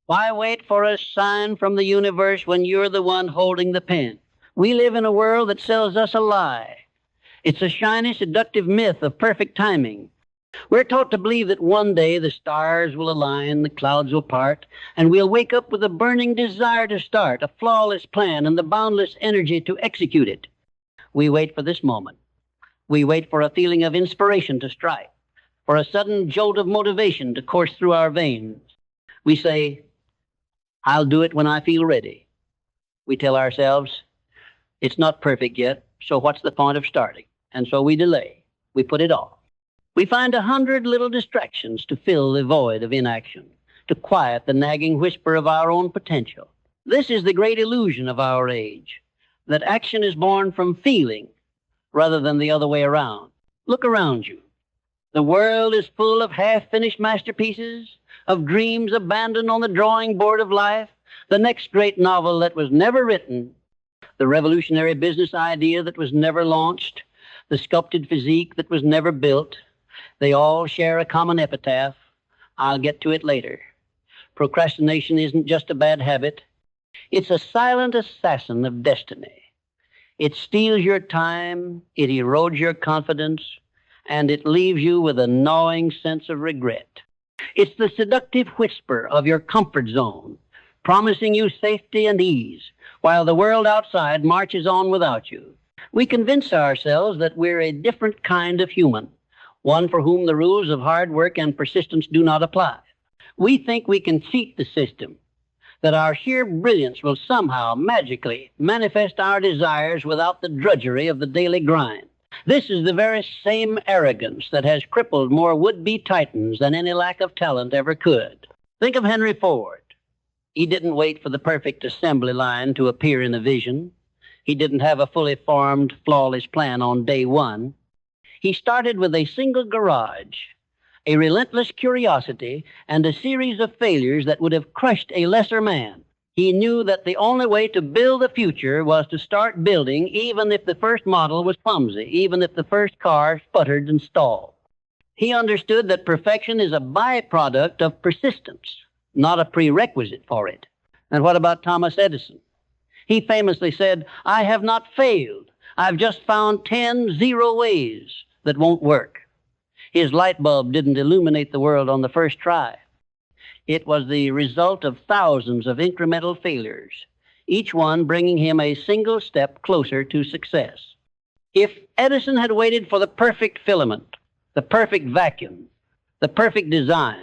Why wait for a sign from the universe when you're the one holding the pen? We live in a world that sells us a lie. It's a shiny, seductive myth of perfect timing. We're taught to believe that one day the stars will align, the clouds will part, and we'll wake up with a burning desire to start, a flawless plan, and the boundless energy to execute it. We wait for this moment. We wait for a feeling of inspiration to strike, for a sudden jolt of motivation to course through our veins. We say, I'll do it when I feel ready. We tell ourselves, it's not perfect yet, so what's the point of starting? And so we delay. We put it off. We find 100 little distractions to fill the void of inaction, to quiet the nagging whisper of our own potential. This is the great illusion of our age, that action is born from feeling rather than the other way around. Look around you. The world is full of half-finished masterpieces, of dreams abandoned on the drawing board of life, the next great novel that was never written, the revolutionary business idea that was never launched, the sculpted physique that was never built. They all share a common epitaph. I'll get to it later. Procrastination isn't just a bad habit. It's a silent assassin of destiny. It steals your time, it erodes your confidence, and it leaves you with a gnawing sense of regret. It's the seductive whisper of your comfort zone, promising you safety and ease, while the world outside marches on without you. We convince ourselves that we're a different kind of human, one for whom the rules of hard work and persistence do not apply. We think we can cheat the system, that our sheer brilliance will somehow magically manifest our desires without the drudgery of the daily grind. This is the very same arrogance that has crippled more would-be titans than any lack of talent ever could. Think of Henry Ford. He didn't wait for the perfect assembly line to appear in a vision. He didn't have a fully formed, flawless plan on day one. He started with a single garage, a relentless curiosity, and a series of failures that would have crushed a lesser man. He knew that the only way to build the future was to start building, even if the first model was clumsy, even if the first car sputtered and stalled. He understood that perfection is a byproduct of persistence, not a prerequisite for it. And what about Thomas Edison? He famously said, I have not failed. I've just found 10 zero ways that won't work. His light bulb didn't illuminate the world on the first try. It was the result of thousands of incremental failures, each one bringing him a single step closer to success. If Edison had waited for the perfect filament, the perfect vacuum, the perfect design,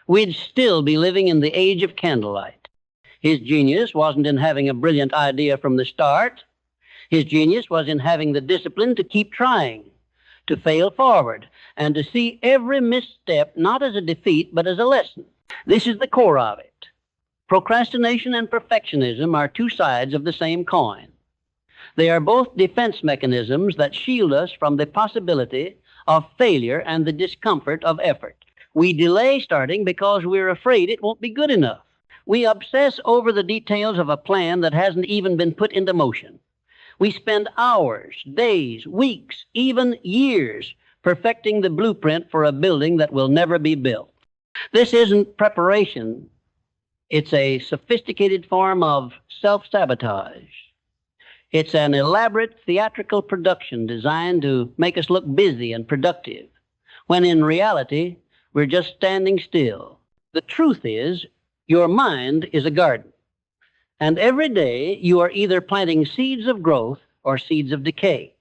we'd still be living in the age of candlelight. His genius wasn't in having a brilliant idea from the start. His genius was in having the discipline to keep trying, to fail forward, and to see every misstep not as a defeat, but as a lesson. This is the core of it. Procrastination and perfectionism are two sides of the same coin. They are both defense mechanisms that shield us from the possibility of failure and the discomfort of effort. We delay starting because we're afraid it won't be good enough. We obsess over the details of a plan that hasn't even been put into motion. We spend hours, days, weeks, even years perfecting the blueprint for a building that will never be built. This isn't preparation. It's a sophisticated form of self-sabotage. It's an elaborate theatrical production designed to make us look busy and productive, when in reality, we're just standing still. The truth is, your mind is a garden, and every day you are either planting seeds of growth or seeds of decay.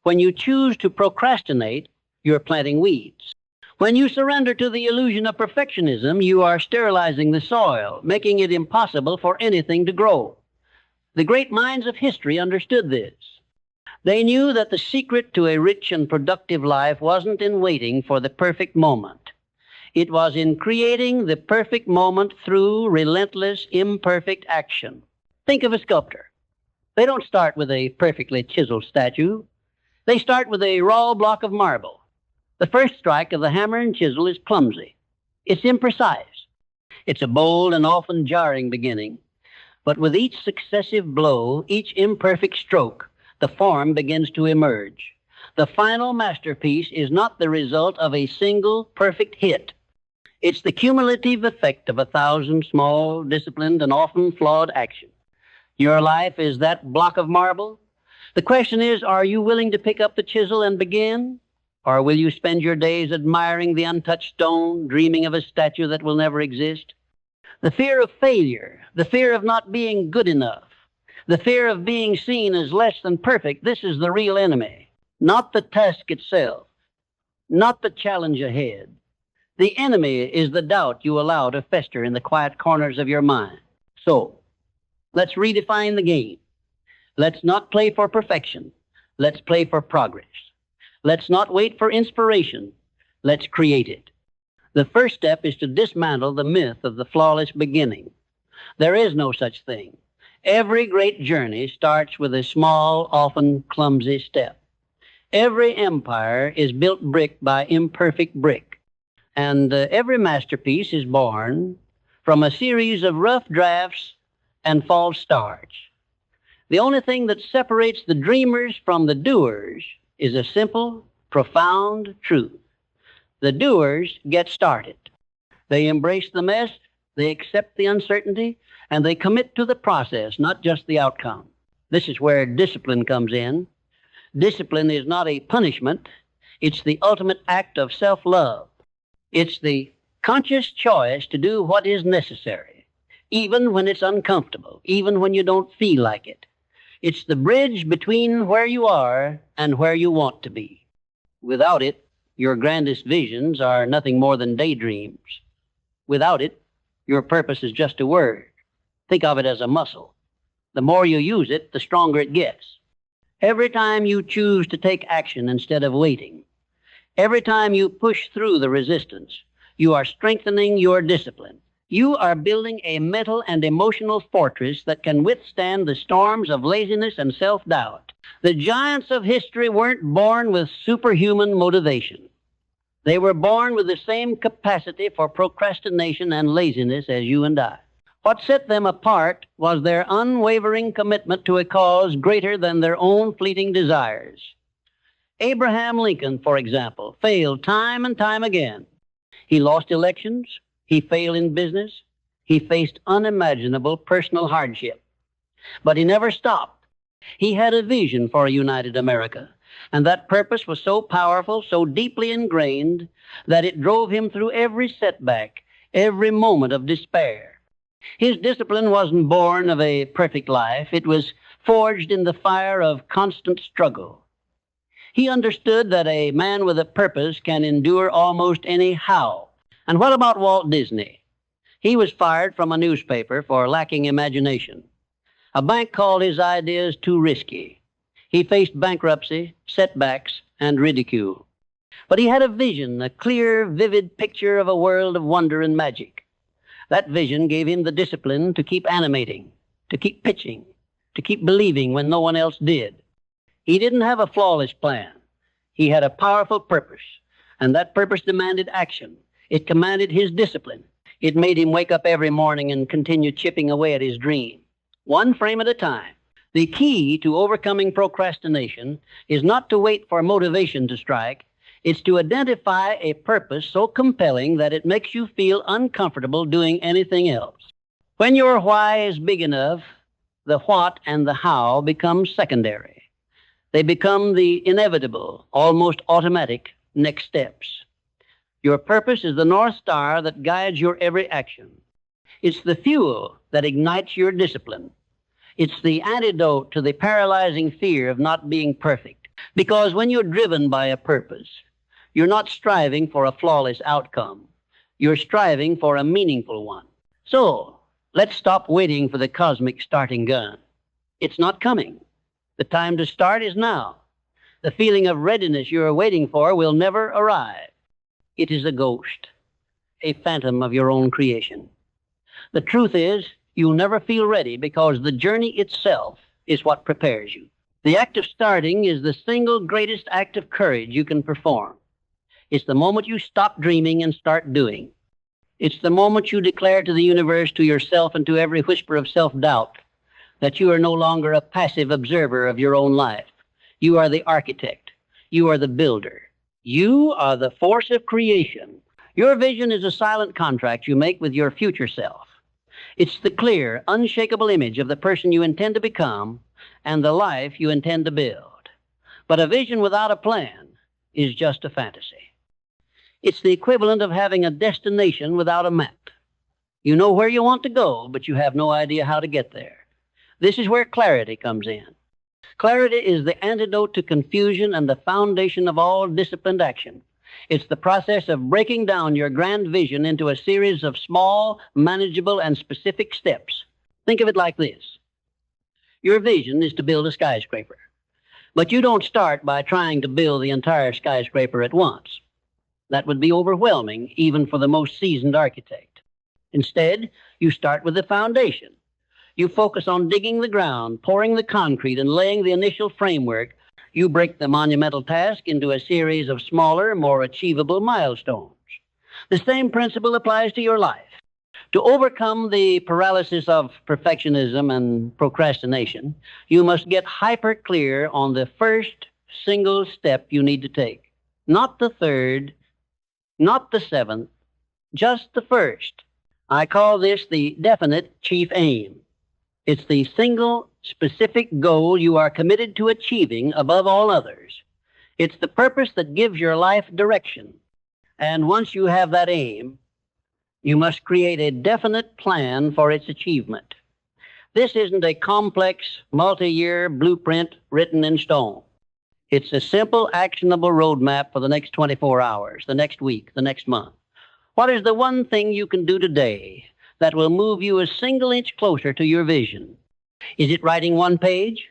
When you choose to procrastinate, you're planting weeds. When you surrender to the illusion of perfectionism, you are sterilizing the soil, making it impossible for anything to grow. The great minds of history understood this. They knew that the secret to a rich and productive life wasn't in waiting for the perfect moment. It was in creating the perfect moment through relentless, imperfect action. Think of a sculptor. They don't start with a perfectly chiseled statue. They start with a raw block of marble. The first strike of the hammer and chisel is clumsy. It's imprecise. It's a bold and often jarring beginning. But with each successive blow, each imperfect stroke, the form begins to emerge. The final masterpiece is not the result of a single perfect hit. It's the cumulative effect of 1,000 small, disciplined, and often flawed actions. Your life is that block of marble. The question is, are you willing to pick up the chisel and begin? Or will you spend your days admiring the untouched stone, dreaming of a statue that will never exist? The fear of failure, the fear of not being good enough, the fear of being seen as less than perfect, this is the real enemy. Not the task itself, not the challenge ahead. The enemy is the doubt you allow to fester in the quiet corners of your mind. So, let's redefine the game. Let's not play for perfection. Let's play for progress. Let's not wait for inspiration. Let's create it. The first step is to dismantle the myth of the flawless beginning. There is no such thing. Every great journey starts with a small, often clumsy step. Every empire is built brick by imperfect brick. And every masterpiece is born from a series of rough drafts and false starts. The only thing that separates the dreamers from the doers is a simple, profound truth. The doers get started. They embrace the mess, they accept the uncertainty, and they commit to the process, not just the outcome. This is where discipline comes in. Discipline is not a punishment. It's the ultimate act of self-love. It's the conscious choice to do what is necessary, even when it's uncomfortable, even when you don't feel like it. It's the bridge between where you are and where you want to be. Without it, your grandest visions are nothing more than daydreams. Without it, your purpose is just a word. Think of it as a muscle. The more you use it, the stronger it gets. Every time you choose to take action instead of waiting, every time you push through the resistance, you are strengthening your discipline. You are building a mental and emotional fortress that can withstand the storms of laziness and self-doubt. The giants of history weren't born with superhuman motivation. They were born with the same capacity for procrastination and laziness as you and I. What set them apart was their unwavering commitment to a cause greater than their own fleeting desires. Abraham Lincoln, for example, failed time and time again. He lost elections, he failed in business, he faced unimaginable personal hardship. But he never stopped. He had a vision for a united America, and that purpose was so powerful, so deeply ingrained, that it drove him through every setback, every moment of despair. His discipline wasn't born of a perfect life. It was forged in the fire of constant struggle. He understood that a man with a purpose can endure almost any how. And what about Walt Disney? He was fired from a newspaper for lacking imagination. A bank called his ideas too risky. He faced bankruptcy, setbacks, and ridicule. But he had a vision, a clear, vivid picture of a world of wonder and magic. That vision gave him the discipline to keep animating, to keep pitching, to keep believing when no one else did. He didn't have a flawless plan. He had a powerful purpose, and that purpose demanded action. It commanded his discipline. It made him wake up every morning and continue chipping away at his dream, one frame at a time. The key to overcoming procrastination is not to wait for motivation to strike. It's to identify a purpose so compelling that it makes you feel uncomfortable doing anything else. When your why is big enough, the what and the how become secondary. They become the inevitable, almost automatic next steps. Your purpose is the North Star that guides your every action. It's the fuel that ignites your discipline. It's the antidote to the paralyzing fear of not being perfect. Because when you're driven by a purpose, you're not striving for a flawless outcome. You're striving for a meaningful one. So, let's stop waiting for the cosmic starting gun. It's not coming. The time to start is now. The feeling of readiness you're waiting for will never arrive. It is a ghost, a phantom of your own creation. The truth is, you'll never feel ready because the journey itself is what prepares you. The act of starting is the single greatest act of courage you can perform. It's the moment you stop dreaming and start doing. It's the moment you declare to the universe, to yourself, and to every whisper of self-doubt that you are no longer a passive observer of your own life. You are the architect. You are the builder. You are the force of creation. Your vision is a silent contract you make with your future self. It's the clear, unshakable image of the person you intend to become and the life you intend to build. But a vision without a plan is just a fantasy. It's the equivalent of having a destination without a map. You know where you want to go, but you have no idea how to get there. This is where clarity comes in. Clarity is the antidote to confusion and the foundation of all disciplined action. It's the process of breaking down your grand vision into a series of small, manageable, and specific steps. Think of it like this. Your vision is to build a skyscraper. But you don't start by trying to build the entire skyscraper at once. That would be overwhelming, even for the most seasoned architect. Instead, you start with the foundation. You focus on digging the ground, pouring the concrete, and laying the initial framework. You break the monumental task into a series of smaller, more achievable milestones. The same principle applies to your life. To overcome the paralysis of perfectionism and procrastination, you must get hyper clear on the first single step you need to take. Not the third, not the seventh, just the first. I call this the definite chief aim. It's the single specific goal you are committed to achieving above all others. It's the purpose that gives your life direction. And once you have that aim, you must create a definite plan for its achievement. This isn't a complex, multi-year blueprint written in stone. It's a simple, actionable roadmap for the next 24 hours, the next week, the next month. What is the one thing you can do today that will move you a single inch closer to your vision? Is it writing one page,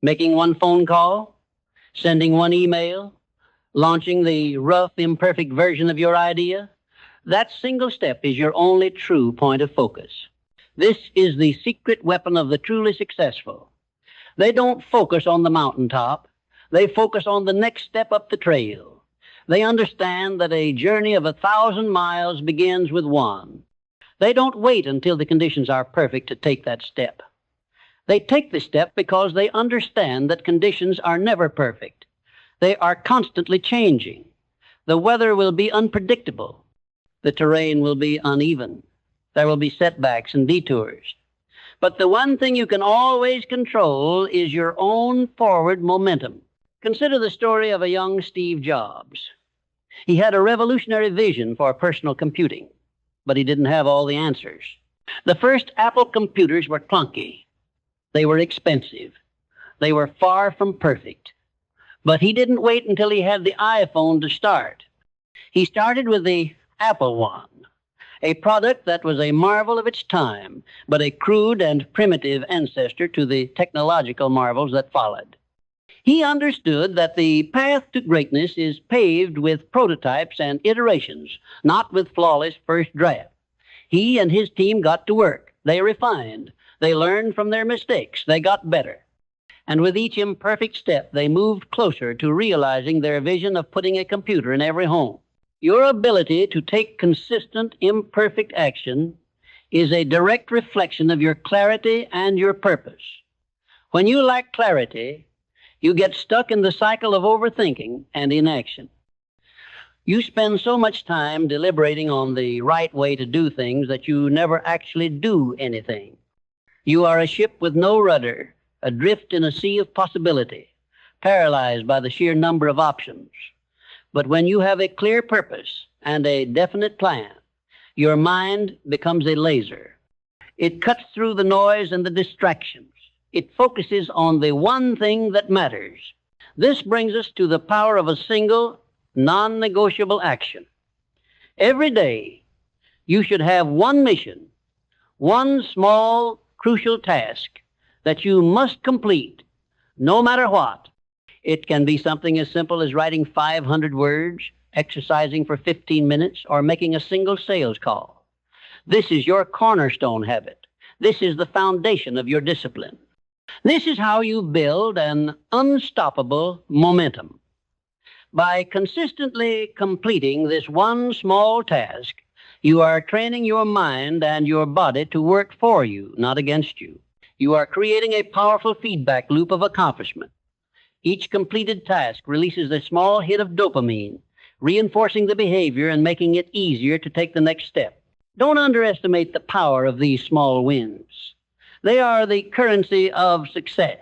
making one phone call, sending one email, launching the rough, imperfect version of your idea? That single step is your only true point of focus. This is the secret weapon of the truly successful. They don't focus on the mountaintop. They focus on the next step up the trail. They understand that a journey of 1,000 miles begins with one. They don't wait until the conditions are perfect to take that step. They take the step because they understand that conditions are never perfect. They are constantly changing. The weather will be unpredictable. The terrain will be uneven. There will be setbacks and detours. But the one thing you can always control is your own forward momentum. Consider the story of a young Steve Jobs. He had a revolutionary vision for personal computing, but he didn't have all the answers. The first Apple computers were clunky. They were expensive. They were far from perfect. But he didn't wait until he had the iPhone to start. He started with the Apple One, a product that was a marvel of its time, but a crude and primitive ancestor to the technological marvels that followed. He understood that the path to greatness is paved with prototypes and iterations, not with flawless first draft. He and his team got to work. They refined. They learned from their mistakes. They got better. And with each imperfect step, they moved closer to realizing their vision of putting a computer in every home. Your ability to take consistent, imperfect action is a direct reflection of your clarity and your purpose. When you lack clarity, you get stuck in the cycle of overthinking and inaction. You spend so much time deliberating on the right way to do things that you never actually do anything. You are a ship with no rudder, adrift in a sea of possibility, paralyzed by the sheer number of options. But when you have a clear purpose and a definite plan, your mind becomes a laser. It cuts through the noise and the distractions. It focuses on the one thing that matters. This brings us to the power of a single, non-negotiable action. Every day, you should have one mission, one small, crucial task that you must complete, no matter what. It can be something as simple as writing 500 words, exercising for 15 minutes, or making a single sales call. This is your cornerstone habit. This is the foundation of your discipline. This is how you build an unstoppable momentum. By consistently completing this one small task, you are training your mind and your body to work for you, not against you. You are creating a powerful feedback loop of accomplishment. Each completed task releases a small hit of dopamine, reinforcing the behavior and making it easier to take the next step. Don't underestimate the power of these small wins. They are the currency of success.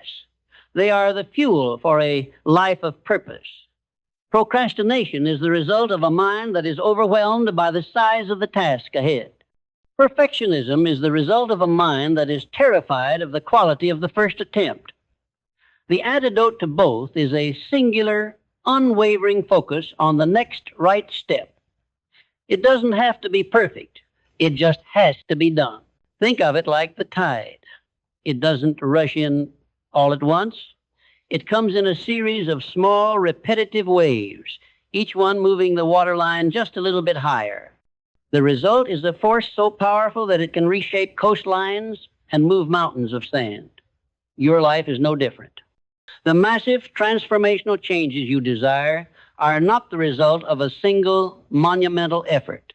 They are the fuel for a life of purpose. Procrastination is the result of a mind that is overwhelmed by the size of the task ahead. Perfectionism is the result of a mind that is terrified of the quality of the first attempt. The antidote to both is a singular, unwavering focus on the next right step. It doesn't have to be perfect. It just has to be done. Think of it like the tide. It doesn't rush in all at once. It comes in a series of small, repetitive waves, each one moving the waterline just a little bit higher. The result is a force so powerful that it can reshape coastlines and move mountains of sand. Your life is no different. The massive transformational changes you desire are not the result of a single monumental effort.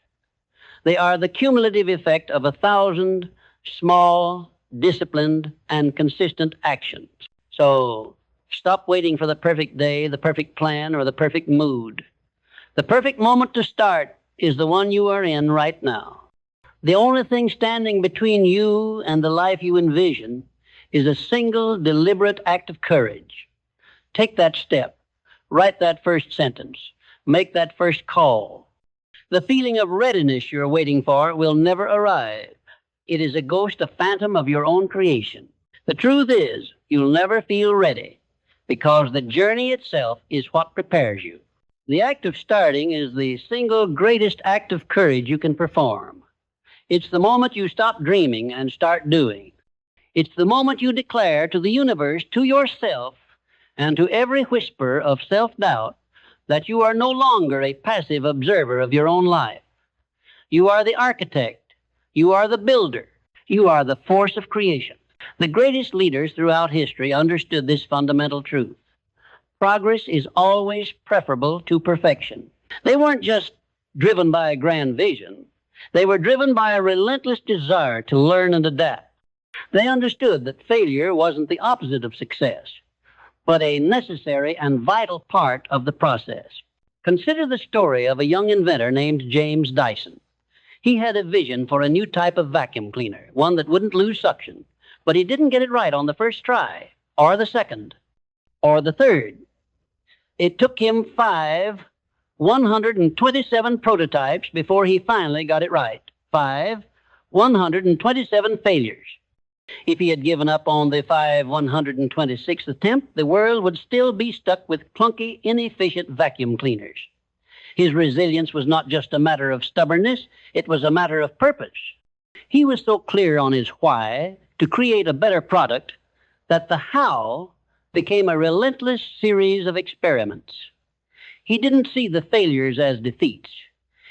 They are the cumulative effect of 1,000 small, disciplined, and consistent actions. So stop waiting for the perfect day, the perfect plan, or the perfect mood. The perfect moment to start is the one you are in right now. The only thing standing between you and the life you envision is a single, deliberate act of courage. Take that step. Write that first sentence. Make that first call. The feeling of readiness you're waiting for will never arrive. It is a ghost, a phantom of your own creation. The truth is, you'll never feel ready, because the journey itself is what prepares you. The act of starting is the single greatest act of courage you can perform. It's the moment you stop dreaming and start doing. It's the moment you declare to the universe, to yourself, and to every whisper of self-doubt that you are no longer a passive observer of your own life. You are the architect. You are the builder. You are the force of creation. The greatest leaders throughout history understood this fundamental truth. Progress is always preferable to perfection. They weren't just driven by a grand vision. They were driven by a relentless desire to learn and adapt. They understood that failure wasn't the opposite of success, but a necessary and vital part of the process. Consider the story of a young inventor named James Dyson. He had a vision for a new type of vacuum cleaner, one that wouldn't lose suction, but he didn't get it right on the first try, or the second, or the third. It took him 127 prototypes before he finally got it right. 127 failures. If he had given up on the 126th attempt, the world would still be stuck with clunky, inefficient vacuum cleaners. His resilience was not just a matter of stubbornness, it was a matter of purpose. He was so clear on his why to create a better product that the how became a relentless series of experiments. He didn't see the failures as defeats.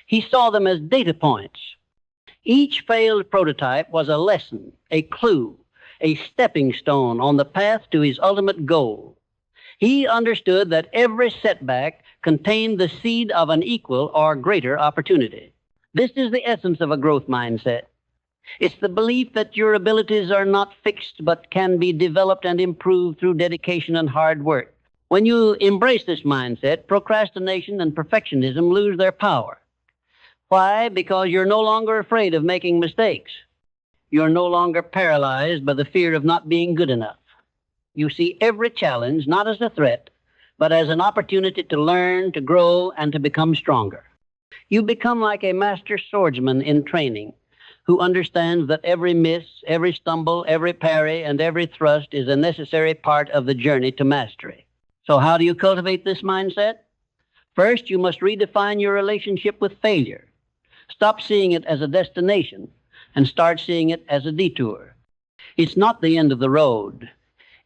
He saw them as data points. Each failed prototype was a lesson, a clue, a stepping stone on the path to his ultimate goal. He understood that every setback contained the seed of an equal or greater opportunity. This is the essence of a growth mindset. It's the belief that your abilities are not fixed but can be developed and improved through dedication and hard work. When you embrace this mindset, procrastination and perfectionism lose their power. Why? Because you're no longer afraid of making mistakes. You're no longer paralyzed by the fear of not being good enough. You see every challenge not as a threat, but as an opportunity to learn, to grow, and to become stronger. You become like a master swordsman in training who understands that every miss, every stumble, every parry, and every thrust is a necessary part of the journey to mastery. So how do you cultivate this mindset? First, you must redefine your relationship with failure. Stop seeing it as a destination and start seeing it as a detour. It's not the end of the road.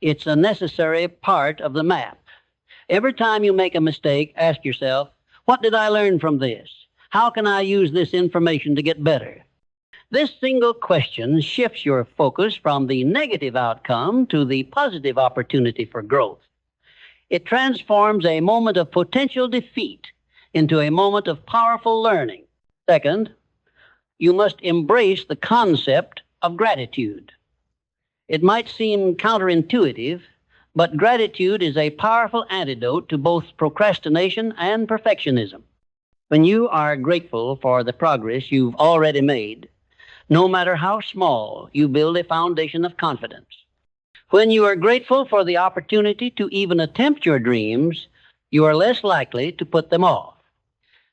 It's a necessary part of the map. Every time you make a mistake, ask yourself, what did I learn from this? How can I use this information to get better? This single question shifts your focus from the negative outcome to the positive opportunity for growth. It transforms a moment of potential defeat into a moment of powerful learning. Second, you must embrace the concept of gratitude. It might seem counterintuitive, but gratitude is a powerful antidote to both procrastination and perfectionism. When you are grateful for the progress you've already made, no matter how small, you build a foundation of confidence. When you are grateful for the opportunity to even attempt your dreams, you are less likely to put them off.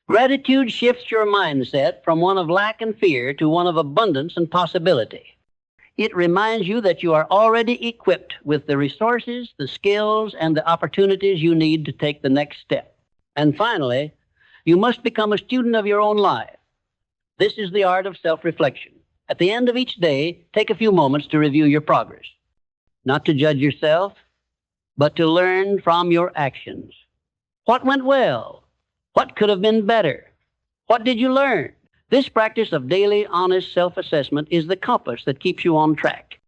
Gratitude shifts your mindset from one of lack and fear to one of abundance and possibility. It reminds you that you are already equipped with the resources, the skills, and the opportunities you need to take the next step. And finally, you must become a student of your own life. This is the art of self-reflection. At the end of each day, take a few moments to review your progress. Not to judge yourself, but to learn from your actions. What went well? What could have been better? What did you learn? This practice of daily, honest self-assessment is the compass that keeps you on track.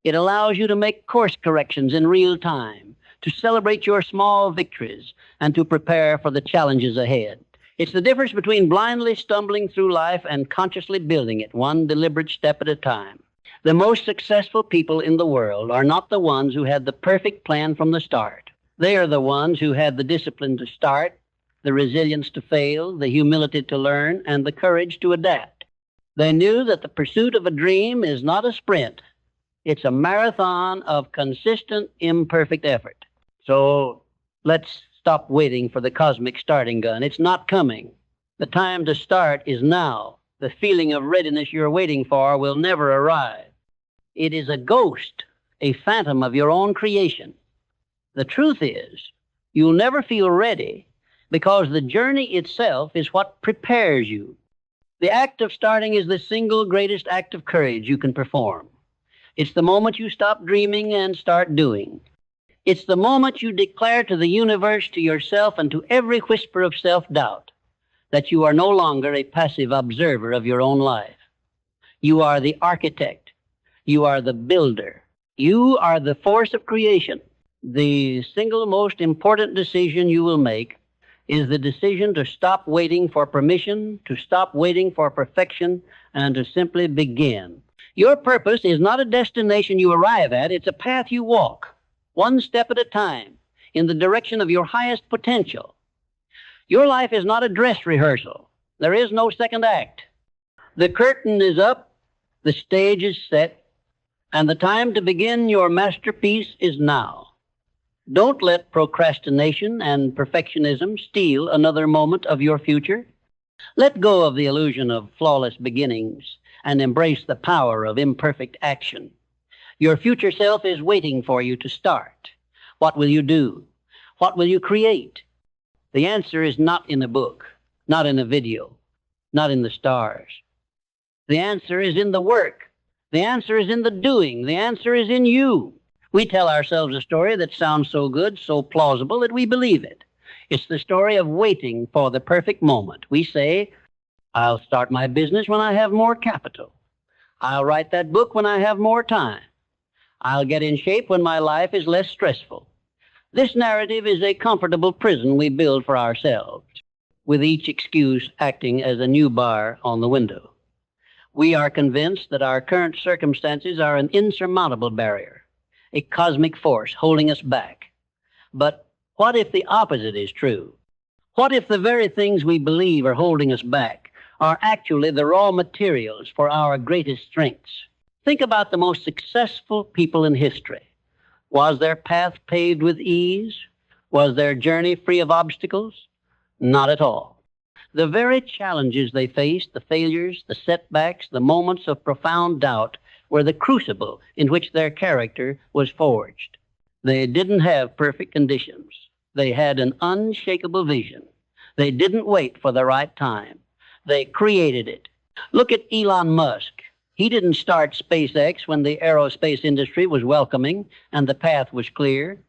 It allows you to make course corrections in real time, to celebrate your small victories, and to prepare for the challenges ahead. It's the difference between blindly stumbling through life and consciously building it, one deliberate step at a time. The most successful people in the world are not the ones who had the perfect plan from the start. They are the ones who had the discipline to start, the resilience to fail, the humility to learn, and the courage to adapt. They knew that the pursuit of a dream is not a sprint. It's a marathon of consistent, imperfect effort. So let's stop waiting for the cosmic starting gun. It's not coming. The time to start is now. The feeling of readiness you're waiting for will never arrive. It is a ghost, a phantom of your own creation. The truth is, you'll never feel ready because the journey itself is what prepares you. The act of starting is the single greatest act of courage you can perform. It's the moment you stop dreaming and start doing. It's the moment you declare to the universe, to yourself, and to every whisper of self-doubt that you are no longer a passive observer of your own life. You are the architect. You are the builder. You are the force of creation. The single most important decision you will make is the decision to stop waiting for permission, to stop waiting for perfection, and to simply begin. Your purpose is not a destination you arrive at, it's a path you walk, one step at a time, in the direction of your highest potential. Your life is not a dress rehearsal. There is no second act. The curtain is up, the stage is set, and the time to begin your masterpiece is now. Don't let procrastination and perfectionism steal another moment of your future. Let go of the illusion of flawless beginnings and embrace the power of imperfect action. Your future self is waiting for you to start. What will you do? What will you create? The answer is not in a book, not in a video, not in the stars. The answer is in the work. The answer is in the doing. The answer is in you. We tell ourselves a story that sounds so good, so plausible that we believe it. It's the story of waiting for the perfect moment. We say, I'll start my business when I have more capital. I'll write that book when I have more time. I'll get in shape when my life is less stressful. This narrative is a comfortable prison we build for ourselves, with each excuse acting as a new bar on the window. We are convinced that our current circumstances are an insurmountable barrier, a cosmic force holding us back. But what if the opposite is true? What if the very things we believe are holding us back are actually the raw materials for our greatest strengths? Think about the most successful people in history. Was their path paved with ease? Was their journey free of obstacles? Not at all. The very challenges they faced, the failures, the setbacks, the moments of profound doubt, were the crucible in which their character was forged. They didn't have perfect conditions. They had an unshakable vision. They didn't wait for the right time. They created it. Look at Elon Musk. He didn't start SpaceX when the aerospace industry was welcoming and the path was clear.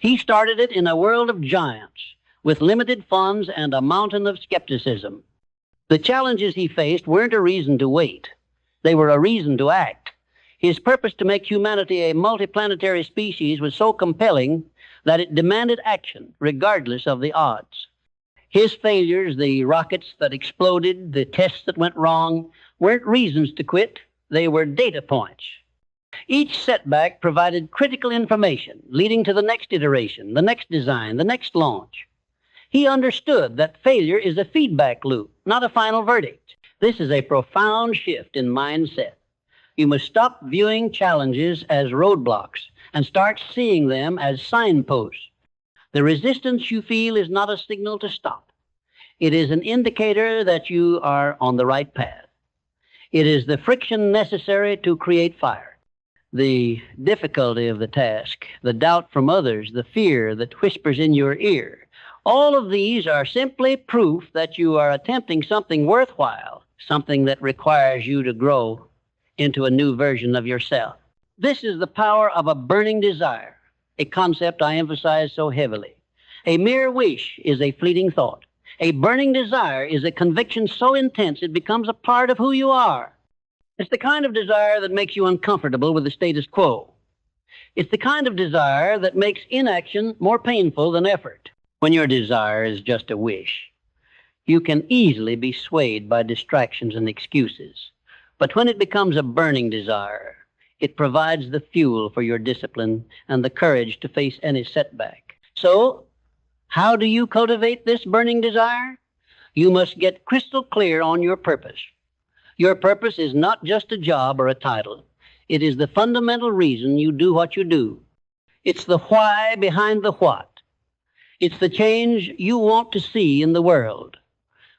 He started it in a world of giants with limited funds and a mountain of skepticism. The challenges he faced weren't a reason to wait. They were a reason to act. His purpose to make humanity a multiplanetary species was so compelling that it demanded action, regardless of the odds. His failures, the rockets that exploded, the tests that went wrong, weren't reasons to quit. They were data points. Each setback provided critical information, leading to the next iteration, the next design, the next launch. He understood that failure is a feedback loop, not a final verdict. This is a profound shift in mindset. You must stop viewing challenges as roadblocks and start seeing them as signposts. The resistance you feel is not a signal to stop. It is an indicator that you are on the right path. It is the friction necessary to create fire. The difficulty of the task, the doubt from others, the fear that whispers in your ear, all of these are simply proof that you are attempting something worthwhile, something that requires you to grow into a new version of yourself. This is the power of a burning desire, a concept I emphasize so heavily. A mere wish is a fleeting thought. A burning desire is a conviction so intense it becomes a part of who you are. It's the kind of desire that makes you uncomfortable with the status quo. It's the kind of desire that makes inaction more painful than effort. When your desire is just a wish, you can easily be swayed by distractions and excuses. But when it becomes a burning desire, it provides the fuel for your discipline and the courage to face any setback. So, how do you cultivate this burning desire? You must get crystal clear on your purpose. Your purpose is not just a job or a title. It is the fundamental reason you do what you do. It's the why behind the what. It's the change you want to see in the world.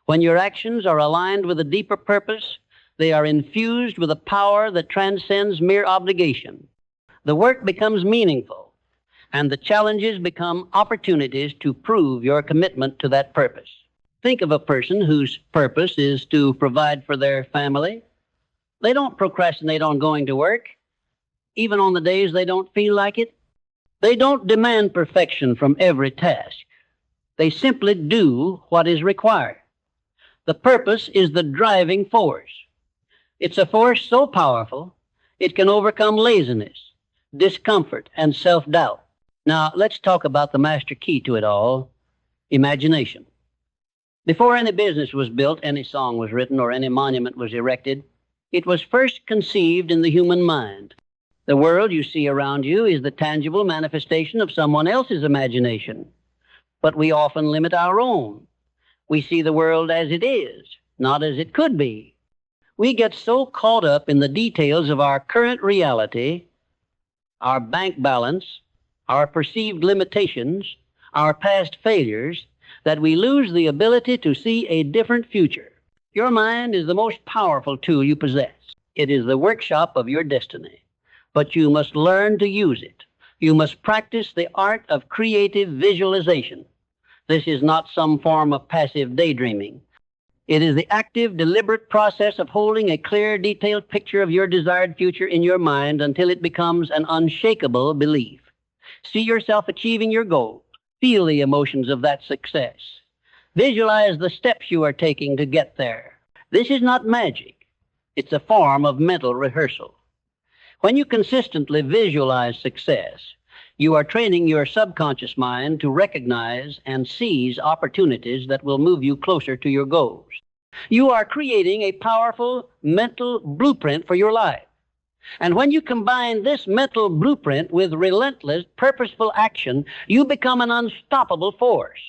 When your actions are aligned with a deeper purpose, they are infused with a power that transcends mere obligation. The work becomes meaningful, and the challenges become opportunities to prove your commitment to that purpose. Think of a person whose purpose is to provide for their family. They don't procrastinate on going to work, even on the days they don't feel like it. They don't demand perfection from every task. They simply do what is required. The purpose is the driving force. It's a force so powerful, it can overcome laziness, discomfort, and self-doubt. Now, let's talk about the master key to it all, imagination. Before any business was built, any song was written, or any monument was erected, it was first conceived in the human mind. The world you see around you is the tangible manifestation of someone else's imagination. But we often limit our own. We see the world as it is, not as it could be. We get so caught up in the details of our current reality, our bank balance, our perceived limitations, our past failures, that we lose the ability to see a different future. Your mind is the most powerful tool you possess. It is the workshop of your destiny. But you must learn to use it. You must practice the art of creative visualization. This is not some form of passive daydreaming. It is the active, deliberate process of holding a clear, detailed picture of your desired future in your mind until it becomes an unshakable belief. See yourself achieving your goals. Feel the emotions of that success. Visualize the steps you are taking to get there. This is not magic. It's a form of mental rehearsal. When you consistently visualize success, you are training your subconscious mind to recognize and seize opportunities that will move you closer to your goals. You are creating a powerful mental blueprint for your life. And when you combine this mental blueprint with relentless, purposeful action, you become an unstoppable force.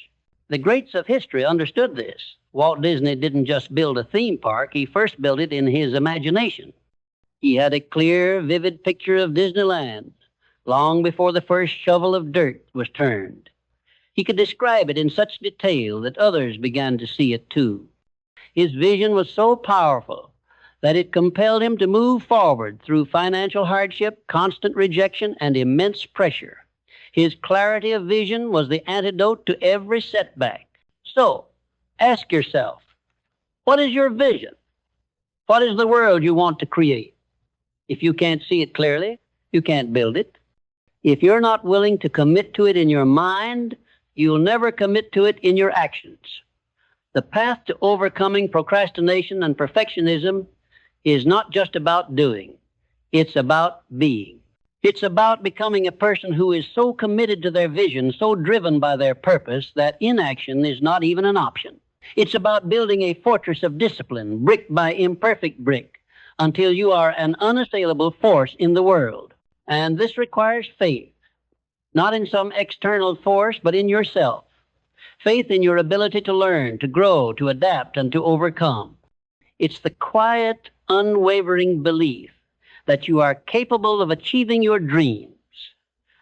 The greats of history understood this. Walt Disney didn't just build a theme park, he first built it in his imagination. He had a clear, vivid picture of Disneyland long before the first shovel of dirt was turned. He could describe it in such detail that others began to see it too. His vision was so powerful that it compelled him to move forward through financial hardship, constant rejection, and immense pressure. His clarity of vision was the antidote to every setback. So, ask yourself, what is your vision? What is the world you want to create? If you can't see it clearly, you can't build it. If you're not willing to commit to it in your mind, you'll never commit to it in your actions. The path to overcoming procrastination and perfectionism is not just about doing. It's about being. It's about becoming a person who is so committed to their vision, so driven by their purpose, that inaction is not even an option. It's about building a fortress of discipline, brick by imperfect brick, until you are an unassailable force in the world. And this requires faith, not in some external force, but in yourself. faith in your ability to learn, to grow, to adapt, and to overcome. It's the quiet, unwavering belief that you are capable of achieving your dreams.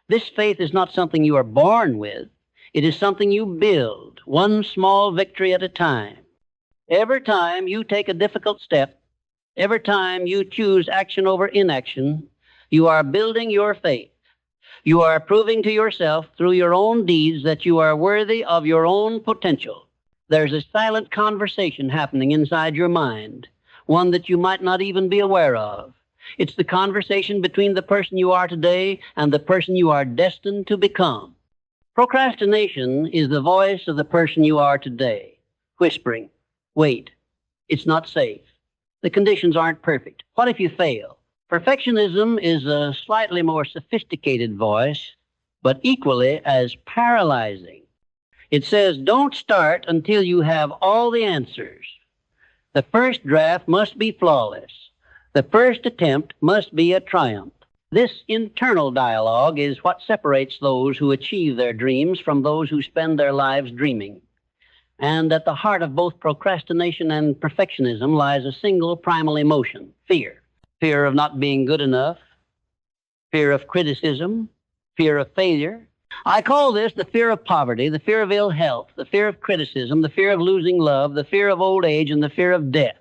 This faith is not something you are born with. It is something you build, one small victory at a time. Every time you take a difficult step, every time you choose action over inaction, you are building your faith. You are proving to yourself through your own deeds that you are worthy of your own potential. There's a silent conversation happening inside your mind, one that you might not even be aware of. It's the conversation between the person you are today and the person you are destined to become. Procrastination is the voice of the person you are today, whispering, wait, it's not safe. The conditions aren't perfect. What if you fail? Perfectionism is a slightly more sophisticated voice, but equally as paralyzing. It says, don't start until you have all the answers. The first draft must be flawless. The first attempt must be a triumph. This internal dialogue is what separates those who achieve their dreams from those who spend their lives dreaming. And at the heart of both procrastination and perfectionism lies a single primal emotion, fear. Fear of not being good enough, fear of criticism, fear of failure. I call this the fear of poverty, the fear of ill health, the fear of criticism, the fear of losing love, the fear of old age, and the fear of death.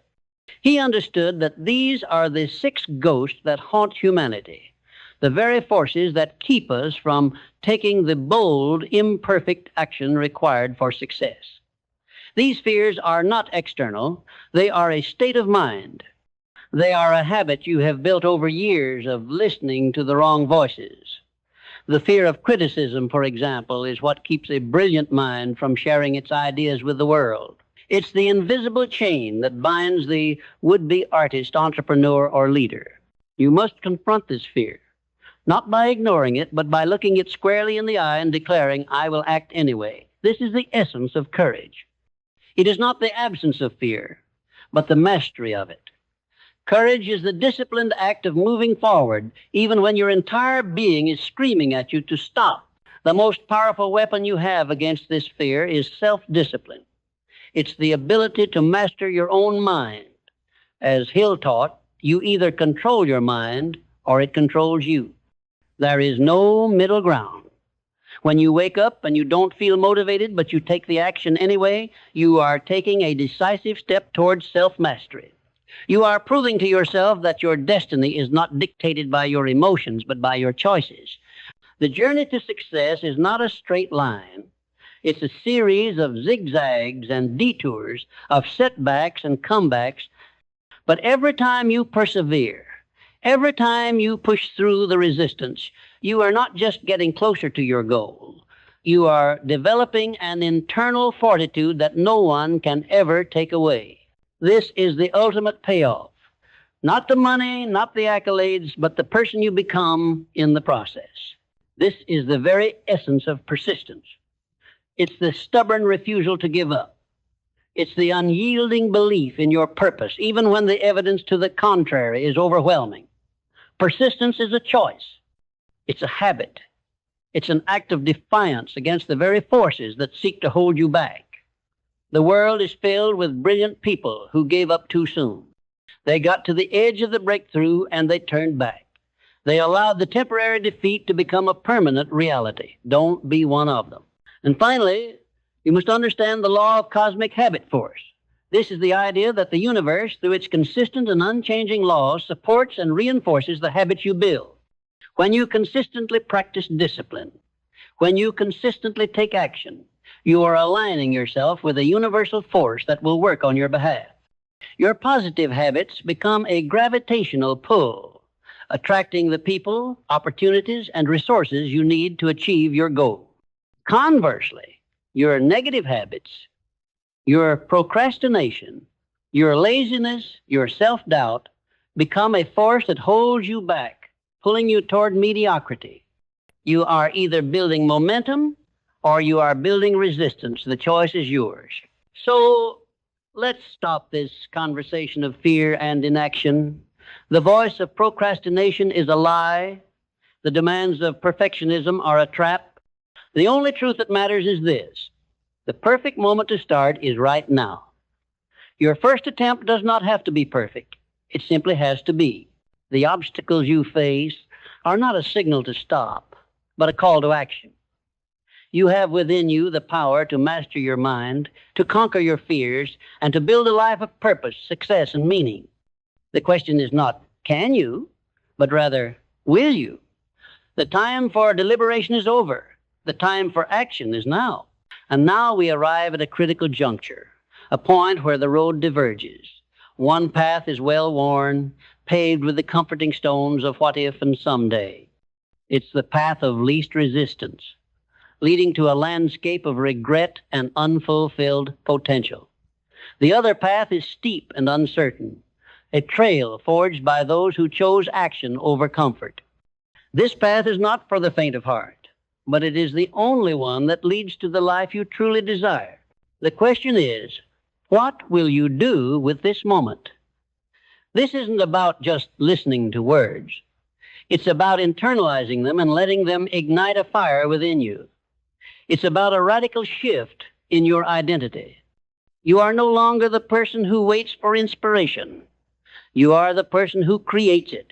He understood that these are the 6 ghosts that haunt humanity, the very forces that keep us from taking the bold, imperfect action required for success. These fears are not external. They are a state of mind. They are a habit you have built over years of listening to the wrong voices. The fear of criticism, for example, is what keeps a brilliant mind from sharing its ideas with the world. It's the invisible chain that binds the would-be artist, entrepreneur, or leader. You must confront this fear, not by ignoring it, but by looking it squarely in the eye and declaring, I will act anyway. This is the essence of courage. It is not the absence of fear, but the mastery of it. Courage is the disciplined act of moving forward, even when your entire being is screaming at you to stop. The most powerful weapon you have against this fear is self-discipline. It's the ability to master your own mind. As Hill taught, you either control your mind or it controls you. There is no middle ground. When you wake up and you don't feel motivated, but you take the action anyway, you are taking a decisive step towards self-mastery. You are proving to yourself that your destiny is not dictated by your emotions, but by your choices. The journey to success is not a straight line. It's a series of zigzags and detours, of setbacks and comebacks. But every time you persevere, every time you push through the resistance, you are not just getting closer to your goal. You are developing an internal fortitude that no one can ever take away. This is the ultimate payoff. Not the money, not the accolades, but the person you become in the process. This is the very essence of persistence. It's the stubborn refusal to give up. It's the unyielding belief in your purpose, even when the evidence to the contrary is overwhelming. Persistence is a choice. It's a habit. It's an act of defiance against the very forces that seek to hold you back. The world is filled with brilliant people who gave up too soon. They got to the edge of the breakthrough and they turned back. They allowed the temporary defeat to become a permanent reality. Don't be one of them. And finally, you must understand the law of cosmic habit force. This is the idea that the universe, through its consistent and unchanging laws, supports and reinforces the habits you build. When you consistently practice discipline, when you consistently take action, you are aligning yourself with a universal force that will work on your behalf. Your positive habits become a gravitational pull, attracting the people, opportunities, and resources you need to achieve your goal. Conversely, your negative habits, your procrastination, your laziness, your self-doubt become a force that holds you back, pulling you toward mediocrity. You are either building momentum or you are building resistance. The choice is yours. So let's stop this conversation of fear and inaction. The voice of procrastination is a lie. The demands of perfectionism are a trap. The only truth that matters is this: The perfect moment to start is right now. Your first attempt does not have to be perfect. It simply has to be. The obstacles you face are not a signal to stop, but a call to action. You have within you the power to master your mind, to conquer your fears, and to build a life of purpose, success, and meaning. The question is not, can you, but rather, will you? The time for deliberation is over. The time for action is now. And now we arrive at a critical juncture, a point where the road diverges. One path is well worn, paved with the comforting stones of what if and someday. It's the path of least resistance, leading to a landscape of regret and unfulfilled potential. The other path is steep and uncertain, a trail forged by those who chose action over comfort. This path is not for the faint of heart, but it is the only one that leads to the life you truly desire. The question is, what will you do with this moment? This isn't about just listening to words. It's about internalizing them and letting them ignite a fire within you. It's about a radical shift in your identity. You are no longer the person who waits for inspiration. You are the person who creates it.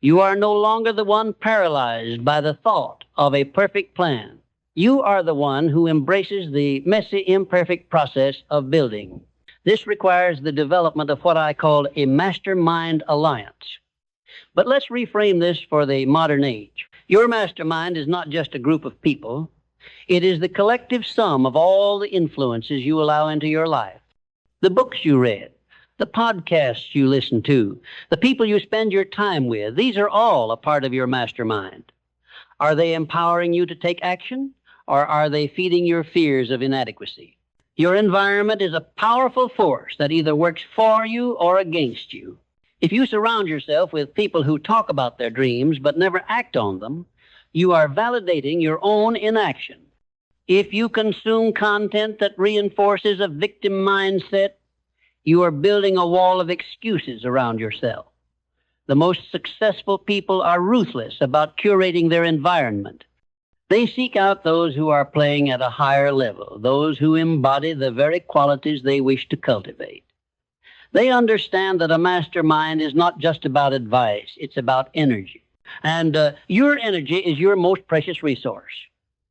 You are no longer the one paralyzed by the thought of a perfect plan. You are the one who embraces the messy, imperfect process of building. This requires the development of what I call a mastermind alliance. But let's reframe this for the modern age. Your mastermind is not just a group of people. It is the collective sum of all the influences you allow into your life. The books you read, the podcasts you listen to, the people you spend your time with, these are all a part of your mastermind. Are they empowering you to take action, or are they feeding your fears of inadequacy? Your environment is a powerful force that either works for you or against you. If you surround yourself with people who talk about their dreams but never act on them, you are validating your own inaction. If you consume content that reinforces a victim mindset, you are building a wall of excuses around yourself. The most successful people are ruthless about curating their environment. They seek out those who are playing at a higher level, those who embody the very qualities they wish to cultivate. They understand that a mastermind is not just about advice, it's about energy. And your energy is your most precious resource.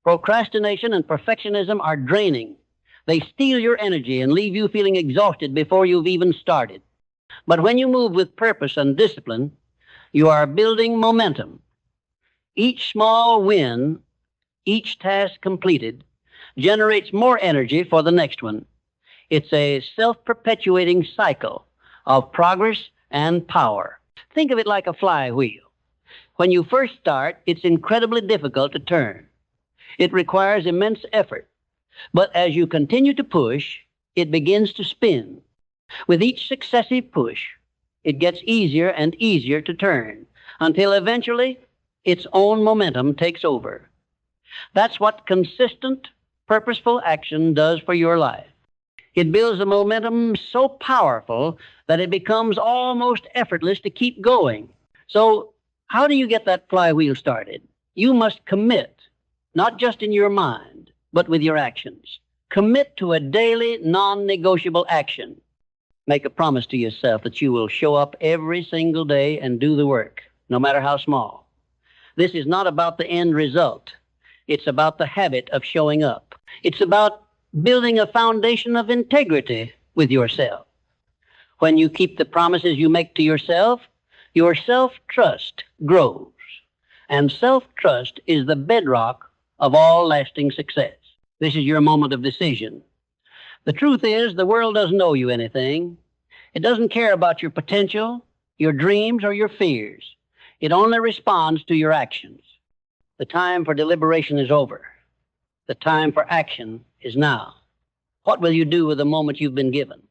Procrastination and perfectionism are draining. They steal your energy and leave you feeling exhausted before you've even started. But when you move with purpose and discipline, you are building momentum. Each small win, each task completed, generates more energy for the next one. It's a self-perpetuating cycle of progress and power. Think of it like a flywheel. When you first start, it's incredibly difficult to turn. It requires immense effort. But as you continue to push, it begins to spin. With each successive push, it gets easier and easier to turn, until eventually its own momentum takes over. That's what consistent, purposeful action does for your life. It builds a momentum so powerful that it becomes almost effortless to keep going. So, how do you get that flywheel started? You must commit, not just in your mind, but with your actions. Commit to a daily, non-negotiable action. Make a promise to yourself that you will show up every single day and do the work, no matter how small. This is not about the end result. It's about the habit of showing up. It's about building a foundation of integrity with yourself. When you keep the promises you make to yourself, your self-trust grows. And self-trust is the bedrock of all lasting success. This is your moment of decision. The truth is, the world doesn't owe you anything. It doesn't care about your potential, your dreams, or your fears. It only responds to your actions. The time for deliberation is over. The time for action is now. What will you do with the moment you've been given?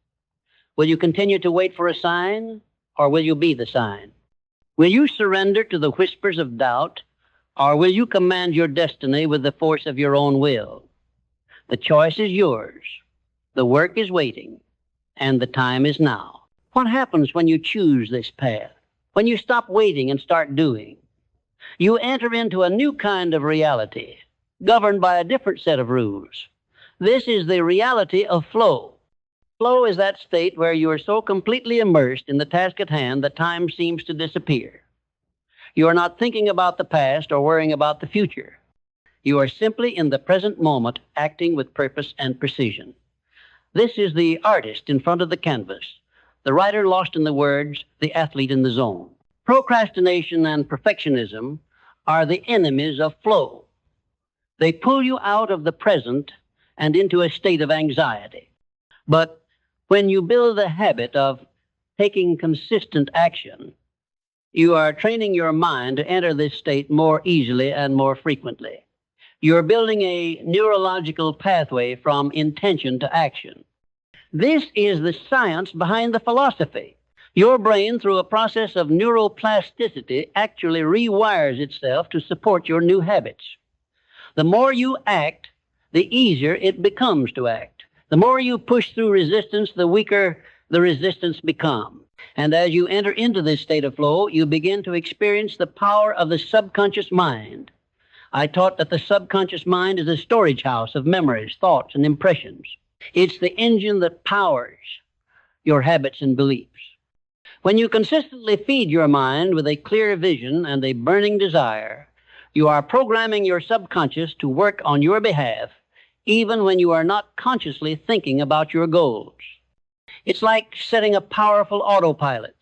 Will you continue to wait for a sign, or will you be the sign? Will you surrender to the whispers of doubt, or will you command your destiny with the force of your own will? The choice is yours. The work is waiting, and the time is now. What happens when you choose this path? When you stop waiting and start doing? You enter into a new kind of reality, governed by a different set of rules. This is the reality of flow. Flow is that state where you are so completely immersed in the task at hand that time seems to disappear. You are not thinking about the past or worrying about the future. You are simply in the present moment, acting with purpose and precision. This is the artist in front of the canvas, the writer lost in the words, the athlete in the zone. Procrastination and perfectionism are the enemies of flow. They pull you out of the present and into a state of anxiety. But when you build the habit of taking consistent action, you are training your mind to enter this state more easily and more frequently. You're building a neurological pathway from intention to action. This is the science behind the philosophy. Your brain, through a process of neuroplasticity, actually rewires itself to support your new habits. The more you act, the easier it becomes to act. The more you push through resistance, the weaker the resistance becomes. And as you enter into this state of flow, you begin to experience the power of the subconscious mind. I taught that the subconscious mind is a storage house of memories, thoughts, and impressions. It's the engine that powers your habits and beliefs. When you consistently feed your mind with a clear vision and a burning desire, you are programming your subconscious to work on your behalf, even when you are not consciously thinking about your goals. It's like setting a powerful autopilot.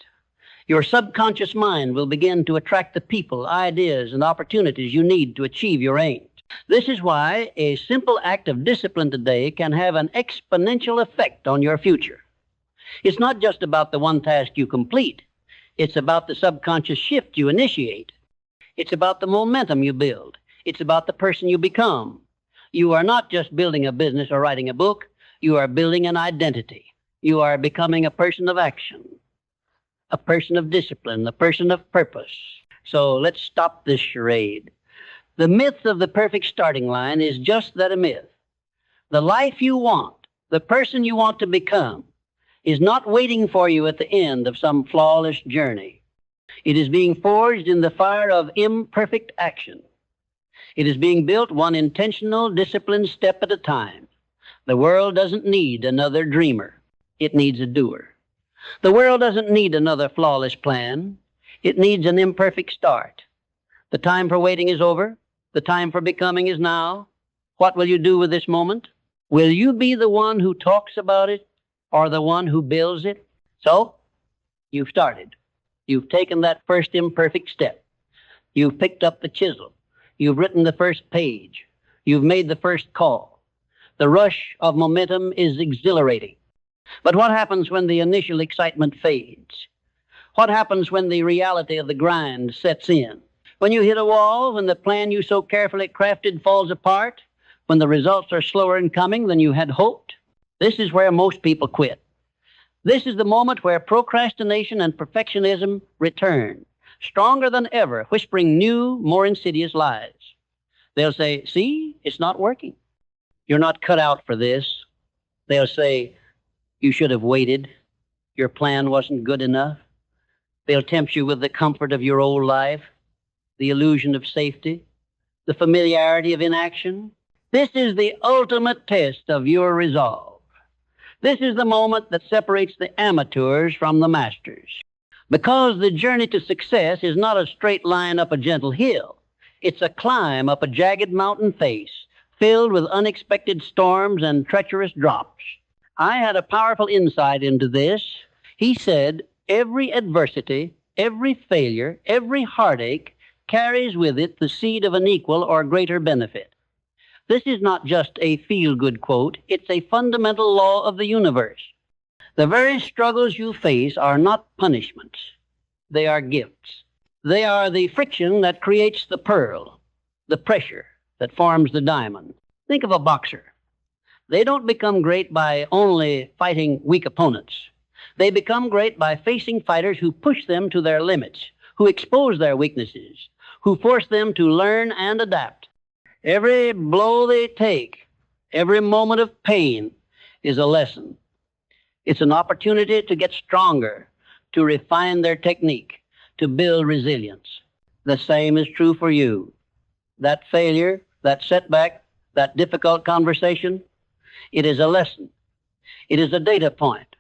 Your subconscious mind will begin to attract the people, ideas, and opportunities you need to achieve your aims. This is why a simple act of discipline today can have an exponential effect on your future. It's not just about the one task you complete. It's about the subconscious shift you initiate. It's about the momentum you build. It's about the person you become. You are not just building a business or writing a book. You are building an identity. You are becoming a person of action, a person of discipline, a person of purpose. So let's stop this charade. The myth of the perfect starting line is just that, a myth. The life you want, the person you want to become, is not waiting for you at the end of some flawless journey. It is being forged in the fire of imperfect action. It is being built one intentional, disciplined step at a time. The world doesn't need another dreamer. It needs a doer. The world doesn't need another flawless plan. It needs an imperfect start. The time for waiting is over. The time for becoming is now. What will you do with this moment? Will you be the one who talks about it or the one who builds it? So, you've started. You've taken that first imperfect step. You've picked up the chisel. You've written the first page. You've made the first call. The rush of momentum is exhilarating. But what happens when the initial excitement fades? What happens when the reality of the grind sets in? When you hit a wall, when the plan you so carefully crafted falls apart, when the results are slower in coming than you had hoped? This is where most people quit. This is the moment where procrastination and perfectionism return, stronger than ever, whispering new, more insidious lies. They'll say, see, it's not working. You're not cut out for this. They'll say, you should have waited. Your plan wasn't good enough. They'll tempt you with the comfort of your old life, the illusion of safety, the familiarity of inaction. This is the ultimate test of your resolve. This is the moment that separates the amateurs from the masters. Because the journey to success is not a straight line up a gentle hill. It's a climb up a jagged mountain face, filled with unexpected storms and treacherous drops. I had a powerful insight into this. He said, every adversity, every failure, every heartache carries with it the seed of an equal or greater benefit. This is not just a feel-good quote. It's a fundamental law of the universe. The very struggles you face are not punishments. They are gifts. They are the friction that creates the pearl, the pressure that forms the diamond. Think of a boxer. They don't become great by only fighting weak opponents. They become great by facing fighters who push them to their limits, who expose their weaknesses, who force them to learn and adapt. Every blow they take, every moment of pain is a lesson. It's an opportunity to get stronger, to refine their technique, to build resilience. The same is true for you. That failure, that setback, that difficult conversation, It is a lesson. It is a data point.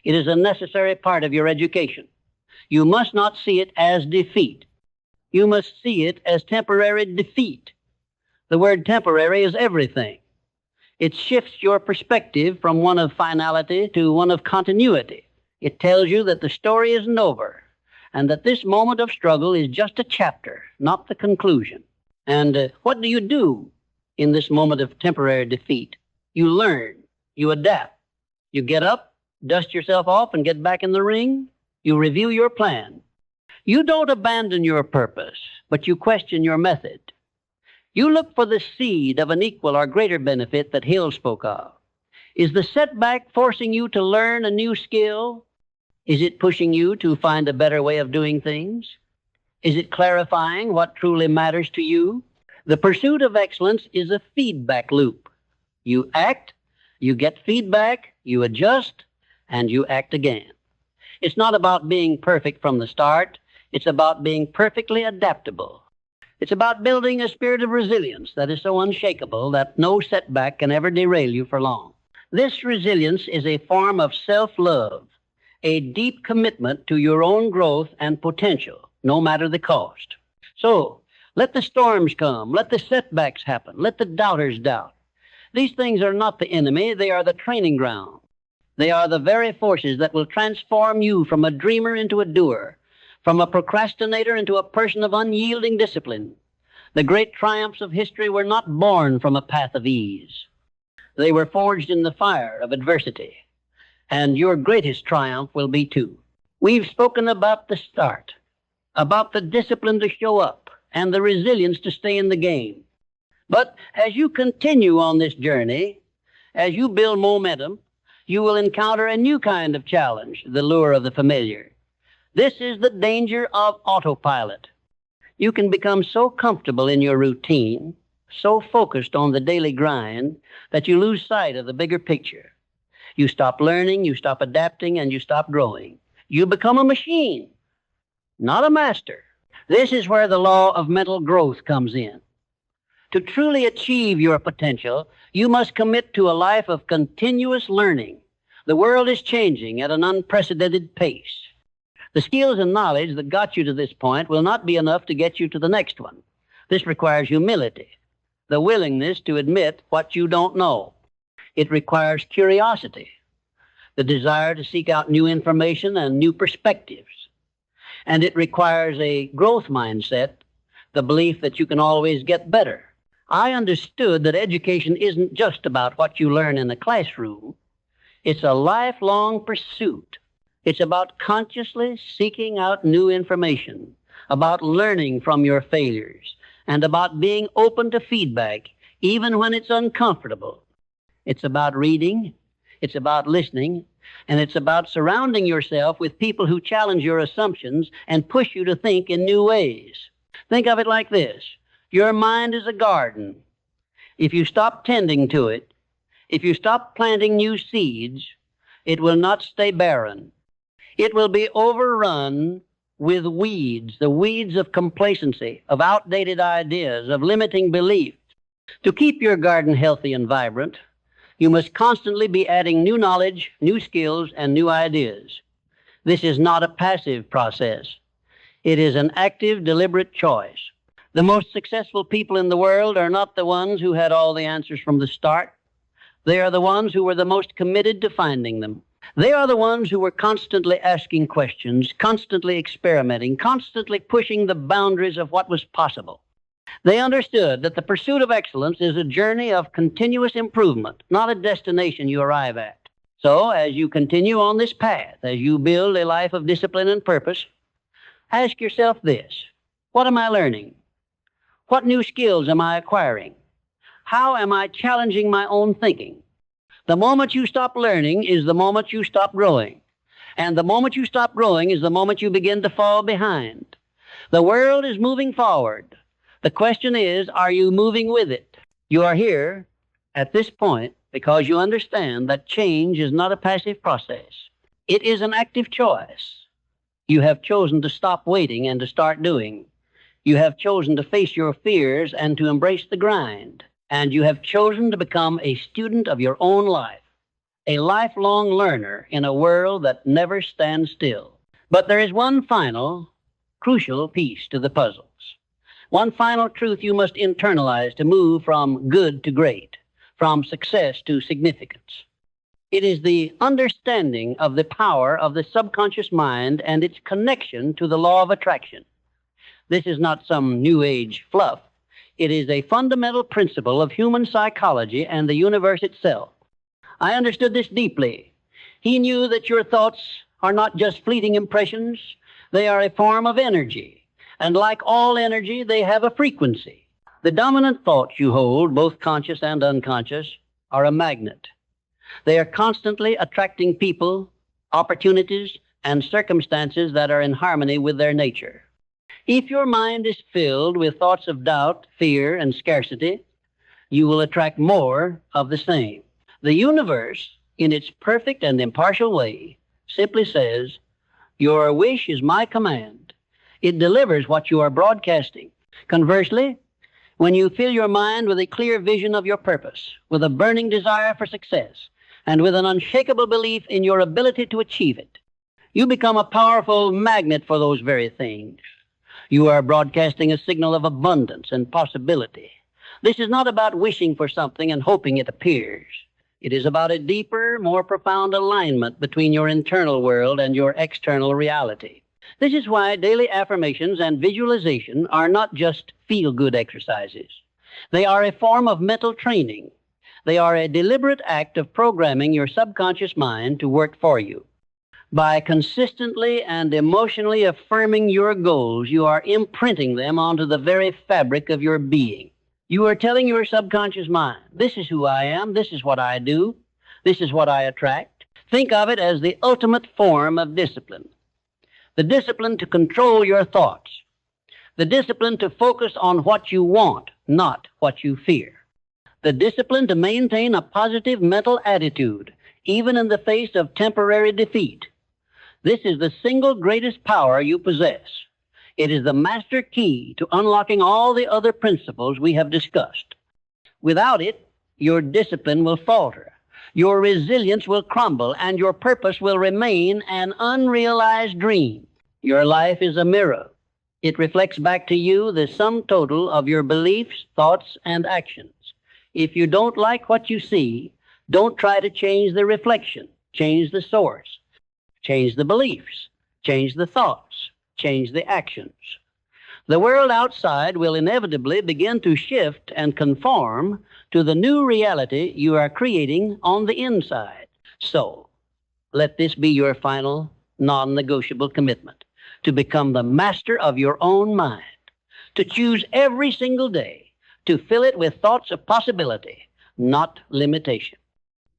It is a necessary part of your education. You must not see it as defeat. You must see it as temporary defeat. The word temporary is everything. It shifts your perspective from one of finality to one of continuity. It tells you that the story isn't over, and that this moment of struggle is just a chapter, not the conclusion. And what do you do in this moment of temporary defeat? You learn. You adapt. You get up, dust yourself off, and get back in the ring. You review your plan. You don't abandon your purpose, but you question your method. You look for the seed of an equal or greater benefit that Hill spoke of. Is the setback forcing you to learn a new skill? Is it pushing you to find a better way of doing things? Is it clarifying what truly matters to you? The pursuit of excellence is a feedback loop. You act, you get feedback, you adjust, and you act again. It's not about being perfect from the start. It's about being perfectly adaptable. It's about building a spirit of resilience that is so unshakable that no setback can ever derail you for long. This resilience is a form of self-love, a deep commitment to your own growth and potential, no matter the cost. So, let the storms come, let the setbacks happen, let the doubters doubt. These things are not the enemy, they are the training ground. They are the very forces that will transform you from a dreamer into a doer, from a procrastinator into a person of unyielding discipline. The great triumphs of history were not born from a path of ease. They were forged in the fire of adversity. And your greatest triumph will be too. We've spoken about the start, about the discipline to show up, and the resilience to stay in the game. But as you continue on this journey, as you build momentum, you will encounter a new kind of challenge, the lure of the familiar. This is the danger of autopilot. You can become so comfortable in your routine, so focused on the daily grind, that you lose sight of the bigger picture. You stop learning, you stop adapting, and you stop growing. You become a machine, not a master. This is where the law of mental growth comes in. To truly achieve your potential, you must commit to a life of continuous learning. The world is changing at an unprecedented pace. The skills and knowledge that got you to this point will not be enough to get you to the next one. This requires humility, the willingness to admit what you don't know. It requires curiosity, the desire to seek out new information and new perspectives. And it requires a growth mindset, the belief that you can always get better. I understood that education isn't just about what you learn in the classroom. It's a lifelong pursuit. It's about consciously seeking out new information, about learning from your failures, and about being open to feedback, even when it's uncomfortable. It's about reading, it's about listening, and it's about surrounding yourself with people who challenge your assumptions and push you to think in new ways. Think of it like this. Your mind is a garden. If you stop tending to it, if you stop planting new seeds, it will not stay barren. It will be overrun with weeds, the weeds of complacency, of outdated ideas, of limiting beliefs. To keep your garden healthy and vibrant, you must constantly be adding new knowledge, new skills, and new ideas. This is not a passive process. It is an active, deliberate choice. The most successful people in the world are not the ones who had all the answers from the start. They are the ones who were the most committed to finding them. They are the ones who were constantly asking questions, constantly experimenting, constantly pushing the boundaries of what was possible. They understood that the pursuit of excellence is a journey of continuous improvement, not a destination you arrive at. So, as you continue on this path, as you build a life of discipline and purpose, ask yourself this: what am I learning? What new skills am I acquiring? How am I challenging my own thinking? The moment you stop learning is the moment you stop growing. And the moment you stop growing is the moment you begin to fall behind. The world is moving forward. The question is, are you moving with it? You are here at this point because you understand that change is not a passive process. It is an active choice. You have chosen to stop waiting and to start doing. You have chosen to face your fears and to embrace the grind. and you have chosen to become a student of your own life, a lifelong learner in a world that never stands still. But there is one final, crucial piece to the puzzles. One final truth you must internalize to move from good to great, from success to significance. It is the understanding of the power of the subconscious mind and its connection to the law of attraction. This is not some new age fluff. It is a fundamental principle of human psychology and the universe itself. I understood this deeply. He knew that your thoughts are not just fleeting impressions, they are a form of energy. And like all energy, they have a frequency. The dominant thoughts you hold, both conscious and unconscious, are a magnet. They are constantly attracting people, opportunities, and circumstances that are in harmony with their nature. If your mind is filled with thoughts of doubt, fear, and scarcity, you will attract more of the same. The universe, in its perfect and impartial way, simply says, "Your wish is my command." It delivers what you are broadcasting. Conversely, when you fill your mind with a clear vision of your purpose, with a burning desire for success, and with an unshakable belief in your ability to achieve it, you become a powerful magnet for those very things. You are broadcasting a signal of abundance and possibility. This is not about wishing for something and hoping it appears. It is about a deeper, more profound alignment between your internal world and your external reality. This is why daily affirmations and visualization are not just feel-good exercises. They are a form of mental training. They are a deliberate act of programming your subconscious mind to work for you. By consistently and emotionally affirming your goals, you are imprinting them onto the very fabric of your being. You are telling your subconscious mind, "This is who I am, this is what I do, this is what I attract." Think of it as the ultimate form of discipline. The discipline to control your thoughts. The discipline to focus on what you want, not what you fear. The discipline to maintain a positive mental attitude, even in the face of temporary defeat. This is the single greatest power you possess. It is the master key to unlocking all the other principles we have discussed. Without it, your discipline will falter, your resilience will crumble, and your purpose will remain an unrealized dream. Your life is a mirror. It reflects back to you the sum total of your beliefs, thoughts, and actions. If you don't like what you see, don't try to change the reflection. Change the source. Change the beliefs. Change the thoughts. Change the actions. The world outside will inevitably begin to shift and conform to the new reality you are creating on the inside. So, let this be your final, non-negotiable commitment, to become the master of your own mind, to choose every single day to fill it with thoughts of possibility, not limitation,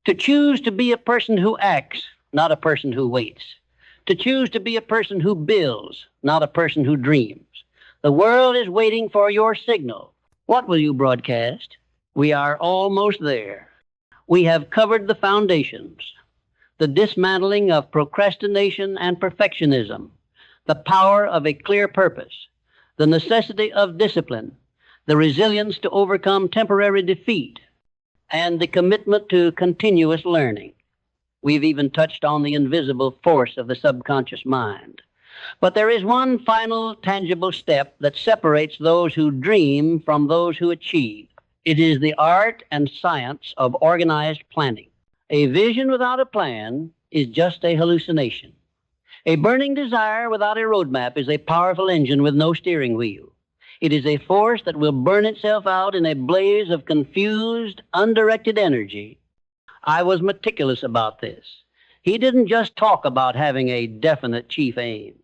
to choose to be a person who acts, not a person who waits, to choose to be a person who builds, not a person who dreams. The world is waiting for your signal. What will you broadcast? We are almost there. We have covered the foundations, the dismantling of procrastination and perfectionism, the power of a clear purpose, the necessity of discipline, the resilience to overcome temporary defeat, and the commitment to continuous learning. We've even touched on the invisible force of the subconscious mind. But there is one final tangible step that separates those who dream from those who achieve. It is the art and science of organized planning. A vision without a plan is just a hallucination. A burning desire without a roadmap is a powerful engine with no steering wheel. It is a force that will burn itself out in a blaze of confused, undirected energy. I was meticulous about this. He didn't just talk about having a definite chief aim.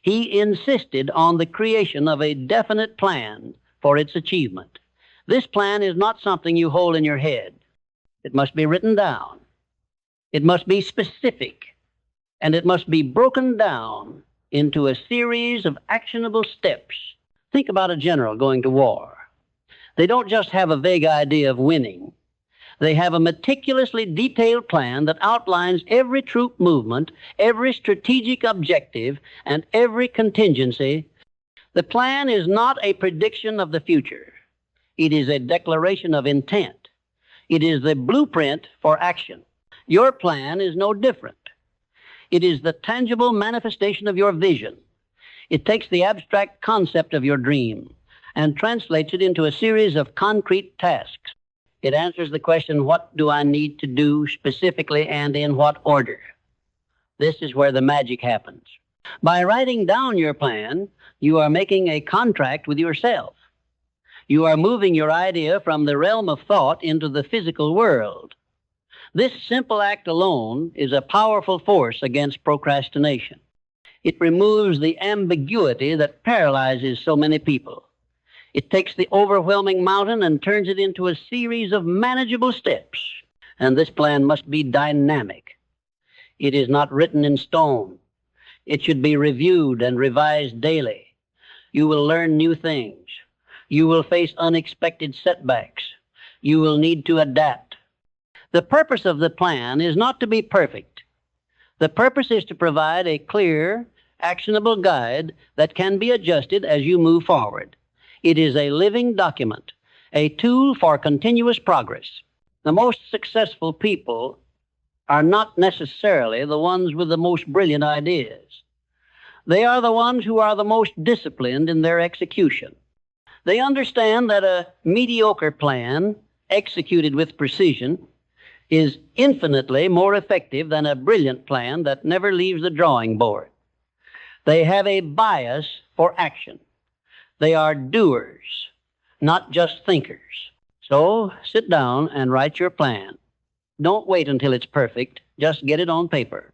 He insisted on the creation of a definite plan for its achievement. This plan is not something you hold in your head. It must be written down. It must be specific. And it must be broken down into a series of actionable steps. Think about a general going to war. They don't just have a vague idea of winning. They have a meticulously detailed plan that outlines every troop movement, every strategic objective, and every contingency. The plan is not a prediction of the future. It is a declaration of intent. It is the blueprint for action. Your plan is no different. It is the tangible manifestation of your vision. It takes the abstract concept of your dream and translates it into a series of concrete tasks. It answers the question, what do I need to do specifically and in what order? This is where the magic happens. By writing down your plan, you are making a contract with yourself. You are moving your idea from the realm of thought into the physical world. This simple act alone is a powerful force against procrastination. It removes the ambiguity that paralyzes so many people. It takes the overwhelming mountain and turns it into a series of manageable steps. And this plan must be dynamic. It is not written in stone. It should be reviewed and revised daily. You will learn new things. You will face unexpected setbacks. You will need to adapt. The purpose of the plan is not to be perfect. The purpose is to provide a clear, actionable guide that can be adjusted as you move forward. It is a living document, a tool for continuous progress. The most successful people are not necessarily the ones with the most brilliant ideas. They are the ones who are the most disciplined in their execution. They understand that a mediocre plan, executed with precision, is infinitely more effective than a brilliant plan that never leaves the drawing board. They have a bias for action. They are doers, not just thinkers. So sit down and write your plan. Don't wait until it's perfect. Just get it on paper.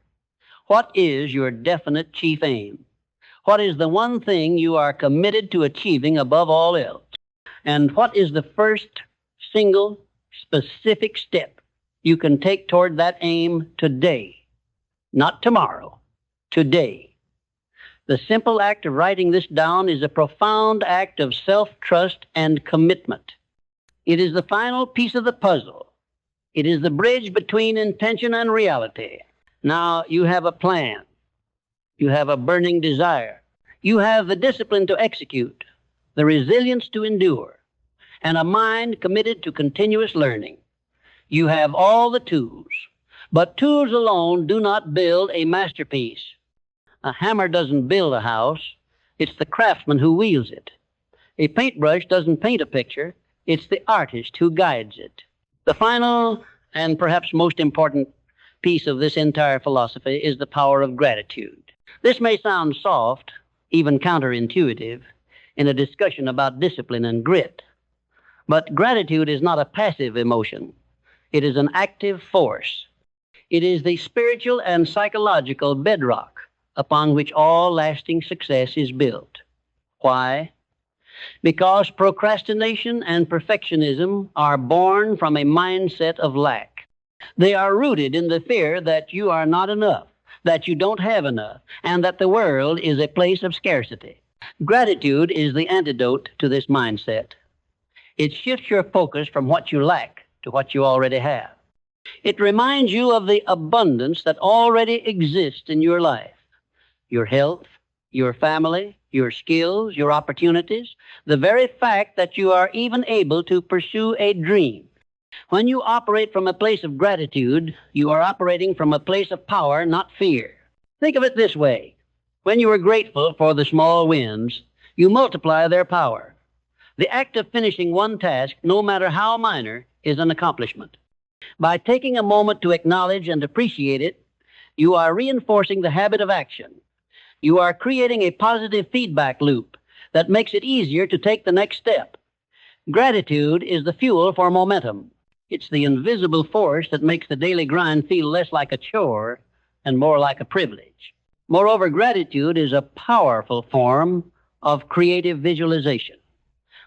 What is your definite chief aim? What is the one thing you are committed to achieving above all else? And what is the first single specific step you can take toward that aim today? Not tomorrow, today. The simple act of writing this down is a profound act of self-trust and commitment. It is the final piece of the puzzle. It is the bridge between intention and reality. Now you have a plan. You have a burning desire. You have the discipline to execute, the resilience to endure, and a mind committed to continuous learning. You have all the tools, but tools alone do not build a masterpiece. A hammer doesn't build a house. It's the craftsman who wields it. A paintbrush doesn't paint a picture. It's the artist who guides it. The final and perhaps most important piece of this entire philosophy is the power of gratitude. This may sound soft, even counterintuitive, in a discussion about discipline and grit. But gratitude is not a passive emotion. It is an active force. It is the spiritual and psychological bedrock upon which all lasting success is built. Why? Because procrastination and perfectionism are born from a mindset of lack. They are rooted in the fear that you are not enough, that you don't have enough, and that the world is a place of scarcity. Gratitude is the antidote to this mindset. It shifts your focus from what you lack to what you already have. It reminds you of the abundance that already exists in your life. Your health, your family, your skills, your opportunities, the very fact that you are even able to pursue a dream. When you operate from a place of gratitude, you are operating from a place of power, not fear. Think of it this way. When you are grateful for the small wins, you multiply their power. The act of finishing one task, no matter how minor, is an accomplishment. By taking a moment to acknowledge and appreciate it, you are reinforcing the habit of action. You are creating a positive feedback loop that makes it easier to take the next step. Gratitude is the fuel for momentum. It's the invisible force that makes the daily grind feel less like a chore and more like a privilege. Moreover, gratitude is a powerful form of creative visualization.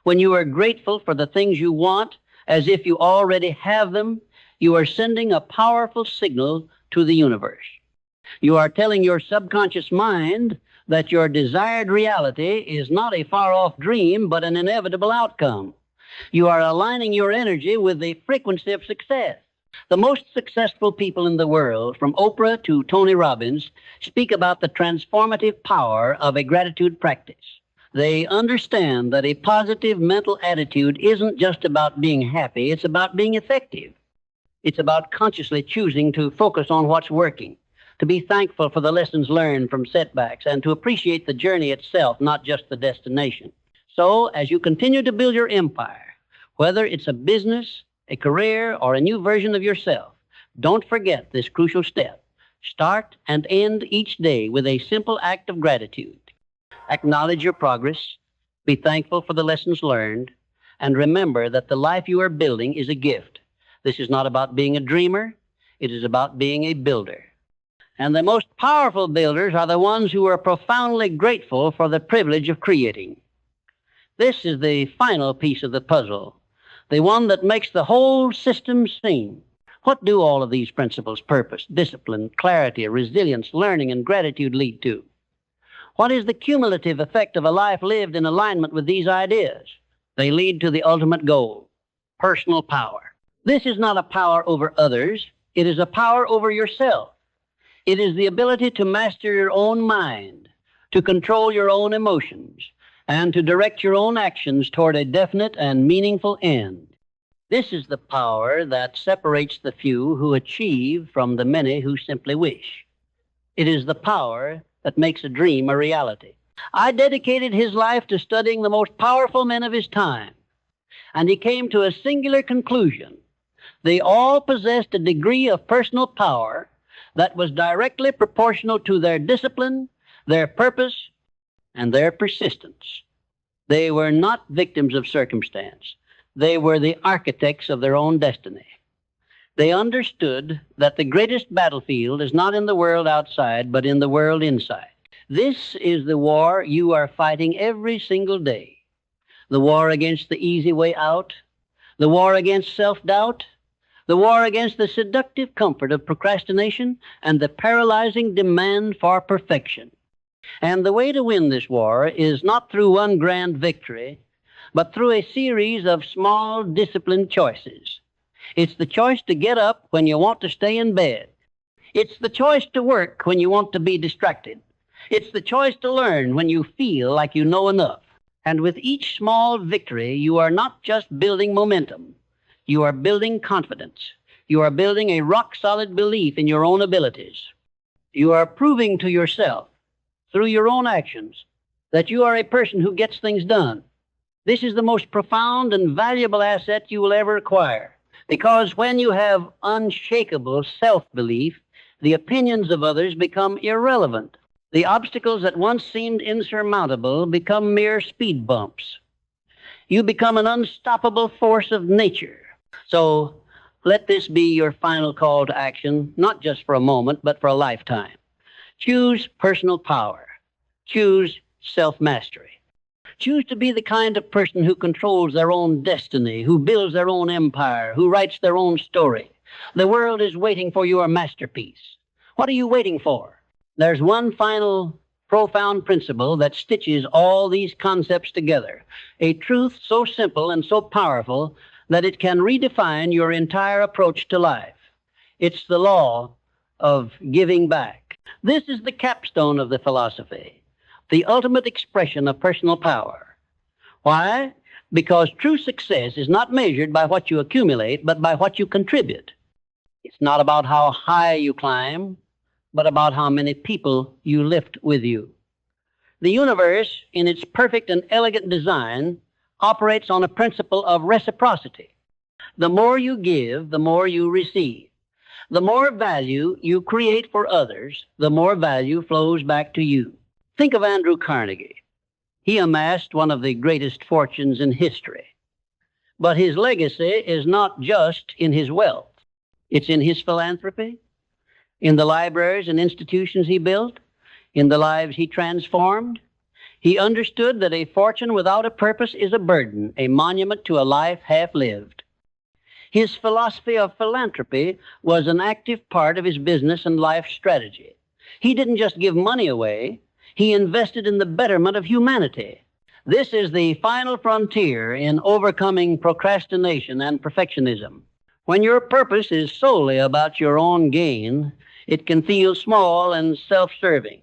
When you are grateful for the things you want, as if you already have them, you are sending a powerful signal to the universe. You are telling your subconscious mind that your desired reality is not a far-off dream, but an inevitable outcome. You are aligning your energy with the frequency of success. The most successful people in the world, from Oprah to Tony Robbins, speak about the transformative power of a gratitude practice. They understand that a positive mental attitude isn't just about being happy, it's about being effective. It's about consciously choosing to focus on what's working, to be thankful for the lessons learned from setbacks, and to appreciate the journey itself, not just the destination. So, as you continue to build your empire, whether it's a business, a career, or a new version of yourself, don't forget this crucial step. Start and end each day with a simple act of gratitude. Acknowledge your progress, be thankful for the lessons learned, and remember that the life you are building is a gift. This is not about being a dreamer, it is about being a builder. And the most powerful builders are the ones who are profoundly grateful for the privilege of creating. This is the final piece of the puzzle, the one that makes the whole system sing. What do all of these principles, purpose, discipline, clarity, resilience, learning, and gratitude lead to? What is the cumulative effect of a life lived in alignment with these ideas? They lead to the ultimate goal, personal power. This is not a power over others. It is a power over yourself. It is the ability to master your own mind, to control your own emotions, and to direct your own actions toward a definite and meaningful end. This is the power that separates the few who achieve from the many who simply wish. It is the power that makes a dream a reality. I dedicated his life to studying the most powerful men of his time, and he came to a singular conclusion. They all possessed a degree of personal power that was directly proportional to their discipline, their purpose, and their persistence. They were not victims of circumstance. They were the architects of their own destiny. They understood that the greatest battlefield is not in the world outside, but in the world inside. This is the war you are fighting every single day. The war against the easy way out, the war against self-doubt, the war against the seductive comfort of procrastination, and the paralyzing demand for perfection. And the way to win this war is not through one grand victory, but through a series of small, disciplined choices. It's the choice to get up when you want to stay in bed. It's the choice to work when you want to be distracted. It's the choice to learn when you feel like you know enough. And with each small victory, you are not just building momentum. You are building confidence. You are building a rock-solid belief in your own abilities. You are proving to yourself, through your own actions, that you are a person who gets things done. This is the most profound and valuable asset you will ever acquire, because when you have unshakable self-belief, the opinions of others become irrelevant. The obstacles that once seemed insurmountable become mere speed bumps. You become an unstoppable force of nature. So let this be your final call to action, not just for a moment, but for a lifetime. Choose personal power. Choose self-mastery. Choose to be the kind of person who controls their own destiny, who builds their own empire, who writes their own story. The world is waiting for your masterpiece. What are you waiting for? There's one final profound principle that stitches all these concepts together, a truth so simple and so powerful that it can redefine your entire approach to life. It's the law of giving back. This is the capstone of the philosophy, the ultimate expression of personal power. Why? Because true success is not measured by what you accumulate, but by what you contribute. It's not about how high you climb, but about how many people you lift with you. The universe, in its perfect and elegant design, operates on a principle of reciprocity. The more you give, the more you receive. The more value you create for others, the more value flows back to you. Think of Andrew Carnegie. He amassed one of the greatest fortunes in history. But his legacy is not just in his wealth. It's in his philanthropy, in the libraries and institutions he built, in the lives he transformed. He understood that a fortune without a purpose is a burden, a monument to a life half-lived. His philosophy of philanthropy was an active part of his business and life strategy. He didn't just give money away, he invested in the betterment of humanity. This is the final frontier in overcoming procrastination and perfectionism. When your purpose is solely about your own gain, it can feel small and self-serving.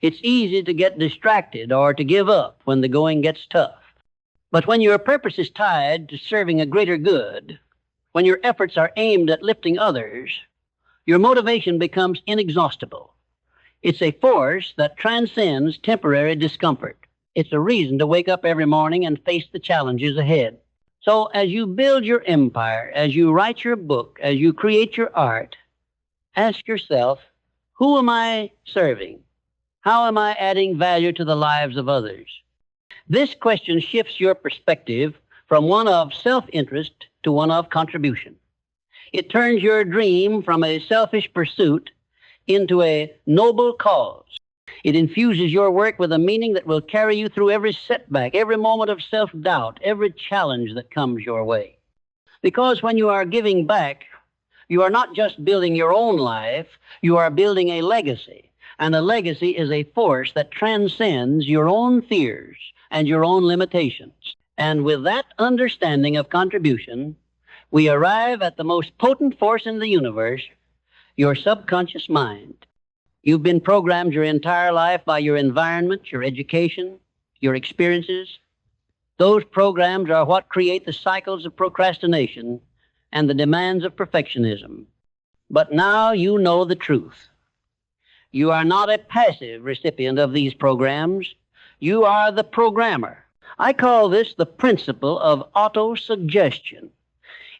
It's easy to get distracted or to give up when the going gets tough. But when your purpose is tied to serving a greater good, when your efforts are aimed at lifting others, your motivation becomes inexhaustible. It's a force that transcends temporary discomfort. It's a reason to wake up every morning and face the challenges ahead. So as you build your empire, as you write your book, as you create your art, ask yourself, who am I serving? How am I adding value to the lives of others? This question shifts your perspective from one of self-interest to one of contribution. It turns your dream from a selfish pursuit into a noble cause. It infuses your work with a meaning that will carry you through every setback, every moment of self-doubt, every challenge that comes your way. Because when you are giving back, you are not just building your own life, you are building a legacy. And a legacy is a force that transcends your own fears and your own limitations. And with that understanding of contribution, we arrive at the most potent force in the universe, your subconscious mind. You've been programmed your entire life by your environment, your education, your experiences. Those programs are what create the cycles of procrastination and the demands of perfectionism. But now you know the truth. You are not a passive recipient of these programs. You are the programmer. I call this the principle of autosuggestion.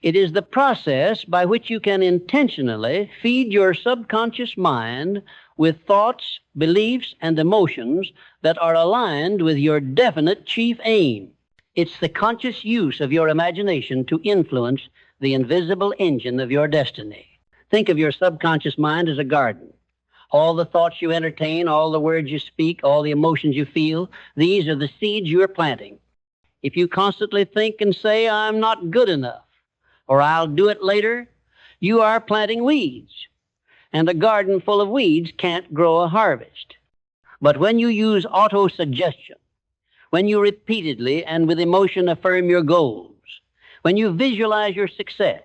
It is the process by which you can intentionally feed your subconscious mind with thoughts, beliefs, and emotions that are aligned with your definite chief aim. It's the conscious use of your imagination to influence the invisible engine of your destiny. Think of your subconscious mind as a garden. All the thoughts you entertain, all the words you speak, all the emotions you feel, these are the seeds you're planting. If you constantly think and say, I'm not good enough, or I'll do it later, you are planting weeds. And a garden full of weeds can't grow a harvest. But when you use autosuggestion, when you repeatedly and with emotion affirm your goals, when you visualize your success,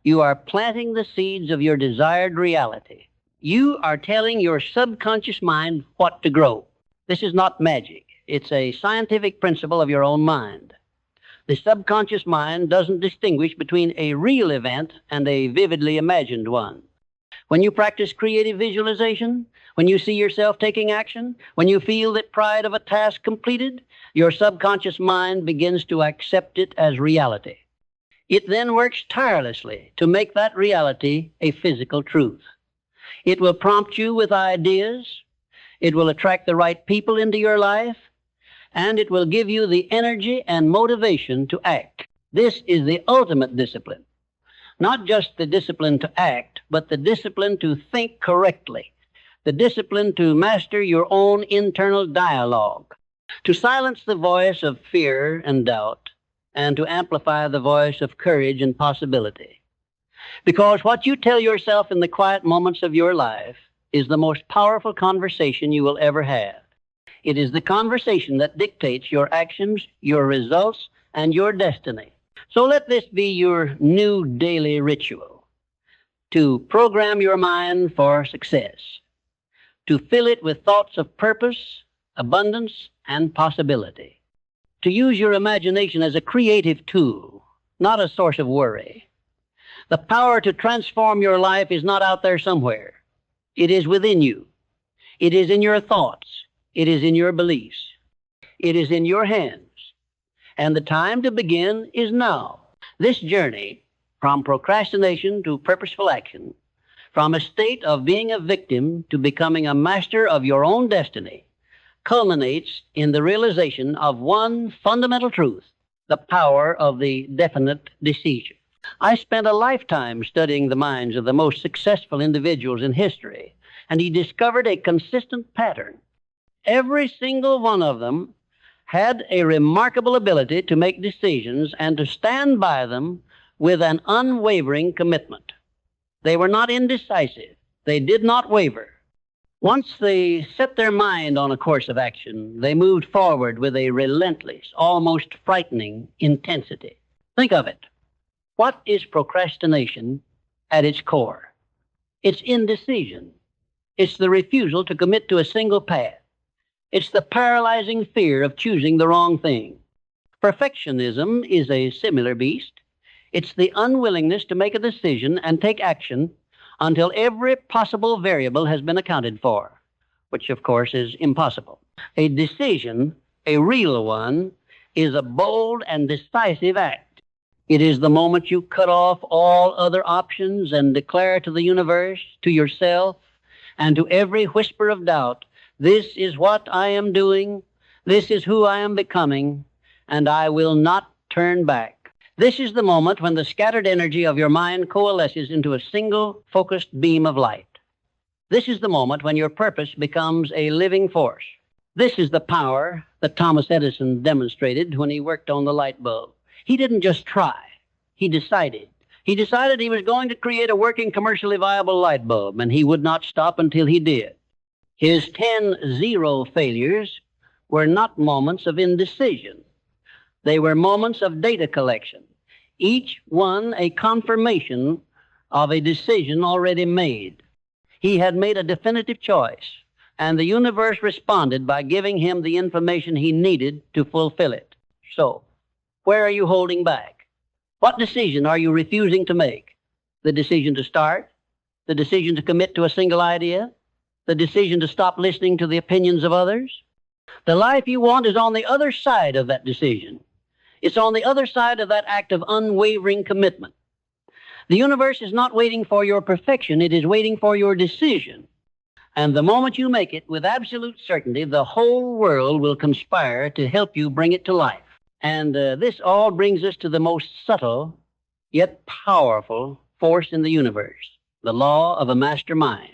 you are planting the seeds of your desired reality. You are telling your subconscious mind what to grow. This is not magic. It's a scientific principle of your own mind. The subconscious mind doesn't distinguish between a real event and a vividly imagined one. When you practice creative visualization, when you see yourself taking action, when you feel that pride of a task completed, your subconscious mind begins to accept it as reality. It then works tirelessly to make that reality a physical truth. It will prompt you with ideas, it will attract the right people into your life, and it will give you the energy and motivation to act. This is the ultimate discipline. Not just the discipline to act, but the discipline to think correctly, the discipline to master your own internal dialogue, to silence the voice of fear and doubt, and to amplify the voice of courage and possibility. Because what you tell yourself in the quiet moments of your life is the most powerful conversation you will ever have. It is the conversation that dictates your actions, your results, and your destiny. So let this be your new daily ritual, to program your mind for success, to fill it with thoughts of purpose, abundance, and possibility, to use your imagination as a creative tool, not a source of worry. The power to transform your life is not out there somewhere. It is within you. It is in your thoughts. It is in your beliefs. It is in your hands. And the time to begin is now. This journey from procrastination to purposeful action, from a state of being a victim to becoming a master of your own destiny, culminates in the realization of one fundamental truth, the power of the definite decision. I spent a lifetime studying the minds of the most successful individuals in history, and he discovered a consistent pattern. Every single one of them had a remarkable ability to make decisions and to stand by them with an unwavering commitment. They were not indecisive. They did not waver. Once they set their mind on a course of action, they moved forward with a relentless, almost frightening intensity. Think of it. What is procrastination at its core? It's indecision. It's the refusal to commit to a single path. It's the paralyzing fear of choosing the wrong thing. Perfectionism is a similar beast. It's the unwillingness to make a decision and take action until every possible variable has been accounted for, which of course is impossible. A decision, a real one, is a bold and decisive act. It is the moment you cut off all other options and declare to the universe, to yourself, and to every whisper of doubt, this is what I am doing, this is who I am becoming, and I will not turn back. This is the moment when the scattered energy of your mind coalesces into a single focused beam of light. This is the moment when your purpose becomes a living force. This is the power that Thomas Edison demonstrated when he worked on the light bulb. He didn't just try, he decided. He decided he was going to create a working, commercially viable light bulb, and he would not stop until he did. His 10-0 failures were not moments of indecision. They were moments of data collection, each one a confirmation of a decision already made. He had made a definitive choice, and the universe responded by giving him the information he needed to fulfill it. So, where are you holding back? What decision are you refusing to make? The decision to start? The decision to commit to a single idea? The decision to stop listening to the opinions of others? The life you want is on the other side of that decision. It's on the other side of that act of unwavering commitment. The universe is not waiting for your perfection, it is waiting for your decision. And the moment you make it with absolute certainty, the whole world will conspire to help you bring it to life. And this all brings us to the most subtle, yet powerful force in the universe, the law of a mastermind.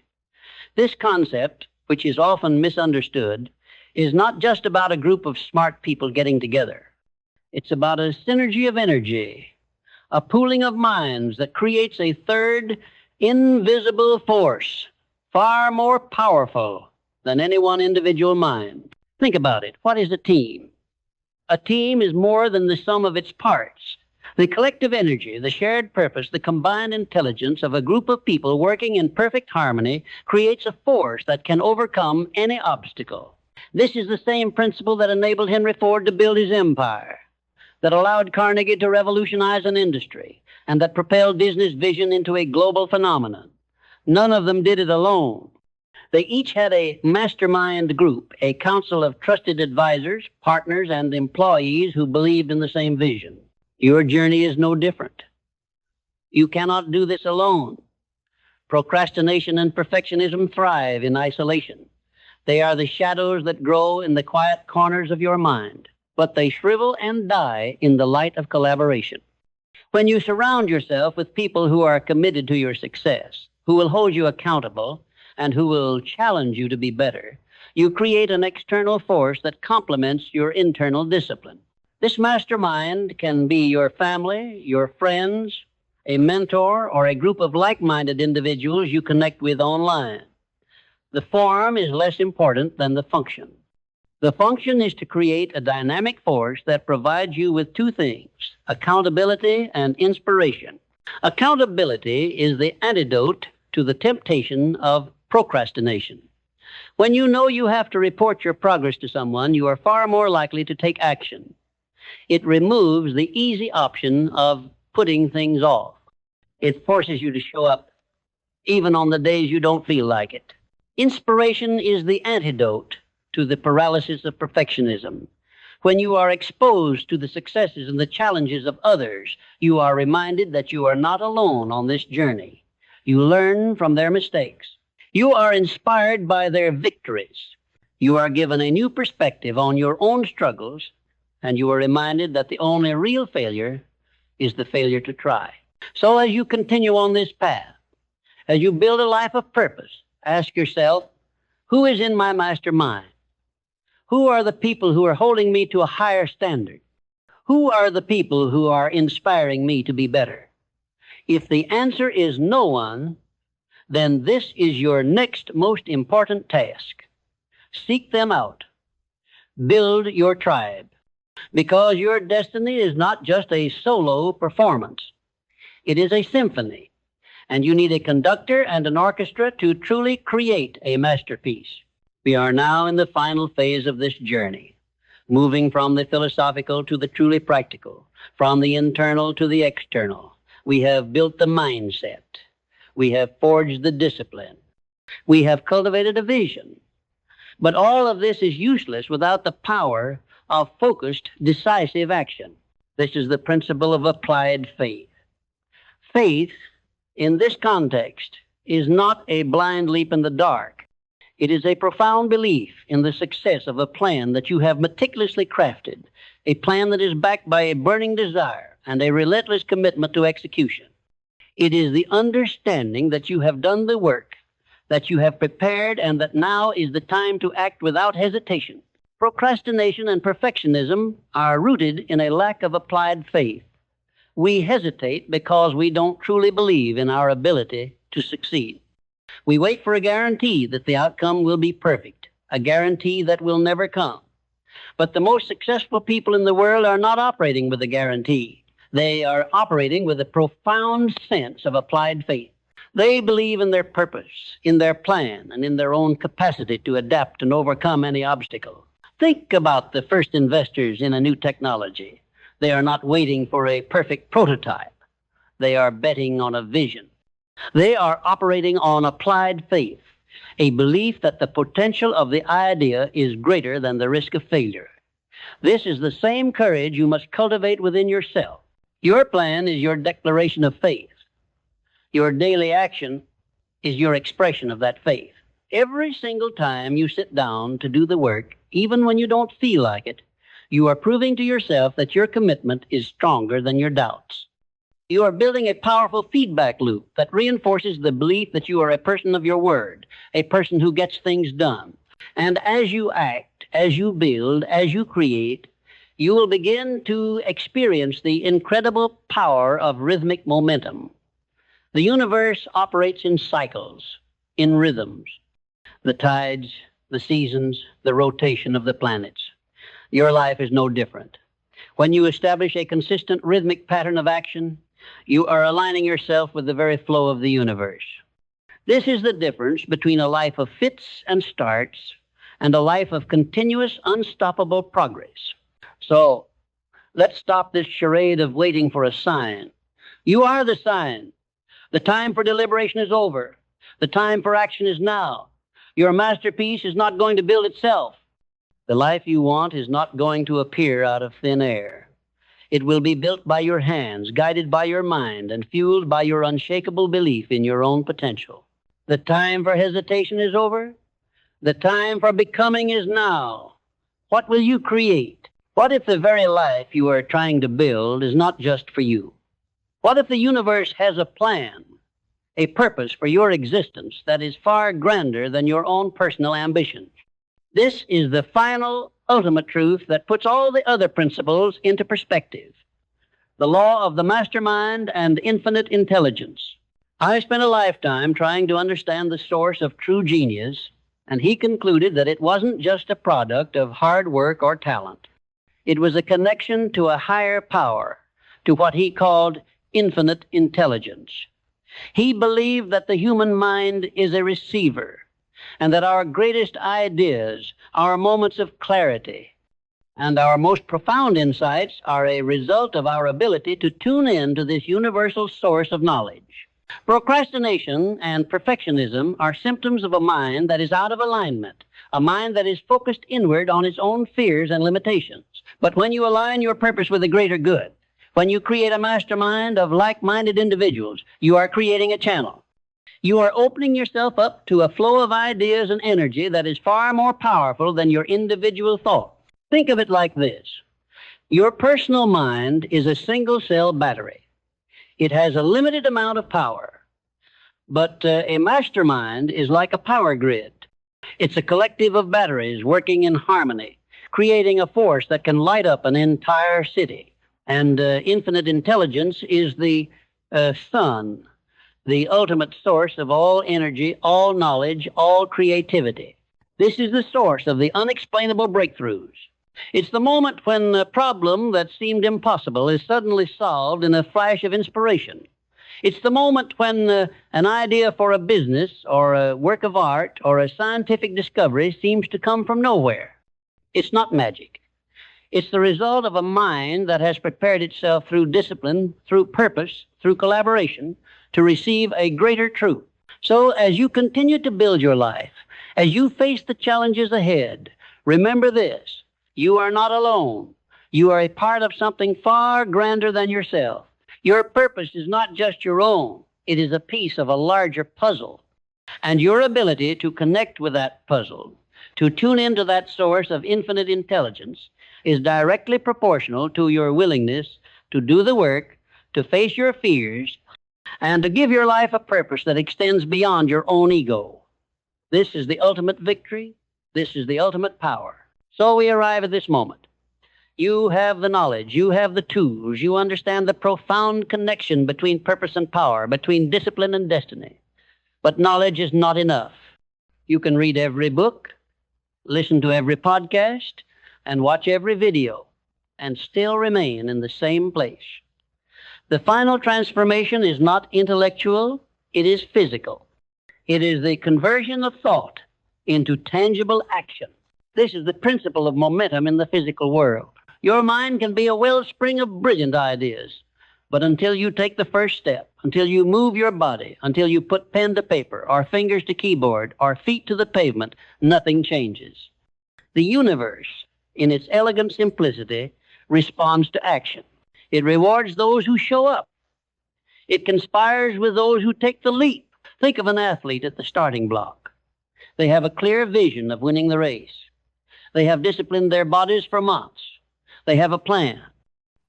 This concept, which is often misunderstood, is not just about a group of smart people getting together. It's about a synergy of energy, a pooling of minds that creates a third, invisible force, far more powerful than any one individual mind. Think about it. What is a team? A team is more than the sum of its parts. The collective energy, the shared purpose, the combined intelligence of a group of people working in perfect harmony creates a force that can overcome any obstacle. This is the same principle that enabled Henry Ford to build his empire, that allowed Carnegie to revolutionize an industry, and that propelled Disney's vision into a global phenomenon. None of them did it alone. They each had a mastermind group, a council of trusted advisors, partners, and employees who believed in the same vision. Your journey is no different. You cannot do this alone. Procrastination and perfectionism thrive in isolation. They are the shadows that grow in the quiet corners of your mind, but they shrivel and die in the light of collaboration. When you surround yourself with people who are committed to your success, who will hold you accountable, and who will challenge you to be better, you create an external force that complements your internal discipline. This mastermind can be your family, your friends, a mentor, or a group of like-minded individuals you connect with online. The form is less important than the function. The function is to create a dynamic force that provides you with two things, accountability and inspiration. Accountability is the antidote to the temptation of procrastination. When you know you have to report your progress to someone, you are far more likely to take action. It removes the easy option of putting things off. It forces you to show up even on the days you don't feel like it. Inspiration is the antidote to the paralysis of perfectionism. When you are exposed to the successes and the challenges of others, you are reminded that you are not alone on this journey. You learn from their mistakes. You are inspired by their victories. You are given a new perspective on your own struggles, and you are reminded that the only real failure is the failure to try. So as you continue on this path, as you build a life of purpose, ask yourself, who is in my mastermind? Who are the people who are holding me to a higher standard? Who are the people who are inspiring me to be better? If the answer is no one, then this is your next most important task. Seek them out. Build your tribe. Because your destiny is not just a solo performance. It is a symphony, and you need a conductor and an orchestra to truly create a masterpiece. We are now in the final phase of this journey, moving from the philosophical to the truly practical, from the internal to the external. We have built the mindset. We have forged the discipline. We have cultivated a vision. But all of this is useless without the power of focused, decisive action. This is the principle of applied faith. Faith, in this context, is not a blind leap in the dark. It is a profound belief in the success of a plan that you have meticulously crafted, a plan that is backed by a burning desire and a relentless commitment to execution. It is the understanding that you have done the work, that you have prepared, and that now is the time to act without hesitation. Procrastination and perfectionism are rooted in a lack of applied faith. We hesitate because we don't truly believe in our ability to succeed. We wait for a guarantee that the outcome will be perfect, a guarantee that will never come. But the most successful people in the world are not operating with a guarantee. They are operating with a profound sense of applied faith. They believe in their purpose, in their plan, and in their own capacity to adapt and overcome any obstacle. Think about the first investors in a new technology. They are not waiting for a perfect prototype. They are betting on a vision. They are operating on applied faith, a belief that the potential of the idea is greater than the risk of failure. This is the same courage you must cultivate within yourself. Your plan is your declaration of faith. Your daily action is your expression of that faith. Every single time you sit down to do the work, even when you don't feel like it, you are proving to yourself that your commitment is stronger than your doubts. You are building a powerful feedback loop that reinforces the belief that you are a person of your word, a person who gets things done. And as you act, as you build, as you create, you will begin to experience the incredible power of rhythmic momentum. The universe operates in cycles, in rhythms. The tides, the seasons, the rotation of the planets. Your life is no different. When you establish a consistent rhythmic pattern of action, you are aligning yourself with the very flow of the universe. This is the difference between a life of fits and starts and a life of continuous, unstoppable progress. So, let's stop this charade of waiting for a sign. You are the sign. The time for deliberation is over. The time for action is now. Your masterpiece is not going to build itself. The life you want is not going to appear out of thin air. It will be built by your hands, guided by your mind, and fueled by your unshakable belief in your own potential. The time for hesitation is over. The time for becoming is now. What will you create? What if the very life you are trying to build is not just for you? What if the universe has a plan, a purpose for your existence that is far grander than your own personal ambitions? This is the final, ultimate truth that puts all the other principles into perspective. The law of the mastermind and infinite intelligence. I spent a lifetime trying to understand the source of true genius, and he concluded that it wasn't just a product of hard work or talent. It was a connection to a higher power, to what he called infinite intelligence. He believed that the human mind is a receiver, and that our greatest ideas, our moments of clarity, and our most profound insights are a result of our ability to tune in to this universal source of knowledge. Procrastination and perfectionism are symptoms of a mind that is out of alignment, a mind that is focused inward on its own fears and limitations. But when you align your purpose with the greater good, when you create a mastermind of like-minded individuals, you are creating a channel. You are opening yourself up to a flow of ideas and energy that is far more powerful than your individual thought. Think of it like this. Your personal mind is a single-cell battery. It has a limited amount of power, but a mastermind is like a power grid. It's a collective of batteries working in harmony, creating a force that can light up an entire city. And infinite intelligence is the sun, the ultimate source of all energy, all knowledge, all creativity. This is the source of the unexplainable breakthroughs. It's the moment when a problem that seemed impossible is suddenly solved in a flash of inspiration. It's the moment when an idea for a business or a work of art or a scientific discovery seems to come from nowhere. It's not magic. It's the result of a mind that has prepared itself through discipline, through purpose, through collaboration, to receive a greater truth. So as you continue to build your life, as you face the challenges ahead, remember this: you are not alone. You are a part of something far grander than yourself. Your purpose is not just your own. It is a piece of a larger puzzle. And your ability to connect with that puzzle, to tune into that source of infinite intelligence, is directly proportional to your willingness to do the work, to face your fears, and to give your life a purpose that extends beyond your own ego. This is the ultimate victory. This is the ultimate power. So we arrive at this moment. You have the knowledge. You have the tools. You understand the profound connection between purpose and power, between discipline and destiny. But knowledge is not enough. You can read every book, listen to every podcast, and watch every video, and still remain in the same place. The final transformation is not intellectual, it is physical. It is the conversion of thought into tangible action. This is the principle of momentum in the physical world. Your mind can be a wellspring of brilliant ideas, but until you take the first step, until you move your body, until you put pen to paper, or fingers to keyboard, or feet to the pavement, nothing changes. The universe, in its elegant simplicity, responds to action. It rewards those who show up. It conspires with those who take the leap. Think of an athlete at the starting block. They have a clear vision of winning the race. They have disciplined their bodies for months. They have a plan.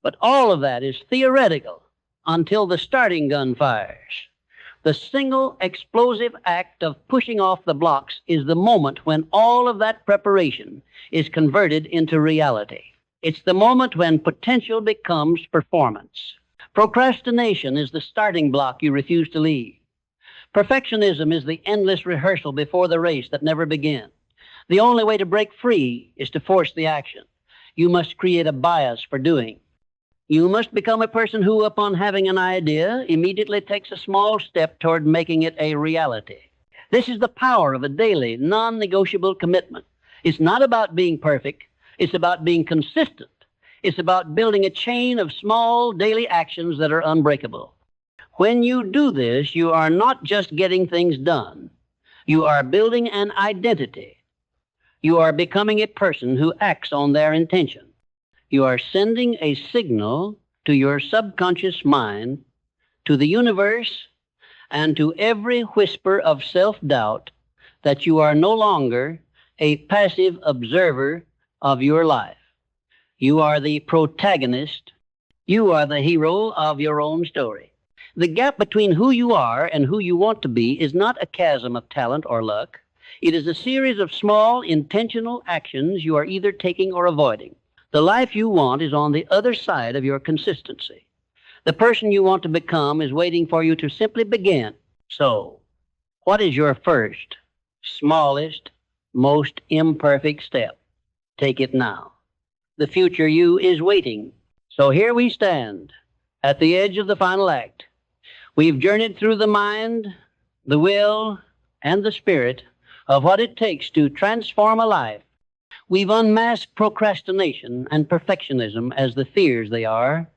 But all of that is theoretical until the starting gun fires. The single explosive act of pushing off the blocks is the moment when all of that preparation is converted into reality. It's the moment when potential becomes performance. Procrastination is the starting block you refuse to leave. Perfectionism is the endless rehearsal before the race that never begins. The only way to break free is to force the action. You must create a bias for doing. You must become a person who, upon having an idea, immediately takes a small step toward making it a reality. This is the power of a daily, non-negotiable commitment. It's not about being perfect. It's about being consistent. It's about building a chain of small daily actions that are unbreakable. When you do this, you are not just getting things done. You are building an identity. You are becoming a person who acts on their intention. You are sending a signal to your subconscious mind, to the universe, and to every whisper of self-doubt that you are no longer a passive observer of your life. You are the protagonist. You are the hero of your own story. The gap between who you are and who you want to be is not a chasm of talent or luck. It is a series of small, intentional actions you are either taking or avoiding. The life you want is on the other side of your consistency. The person you want to become is waiting for you to simply begin. So, what is your first, smallest, most imperfect step? Take it now. The future you is waiting. So here we stand, at the edge of the final act. We've journeyed through the mind, the will, and the spirit of what it takes to transform a life. We've unmasked procrastination and perfectionism as the fears they are.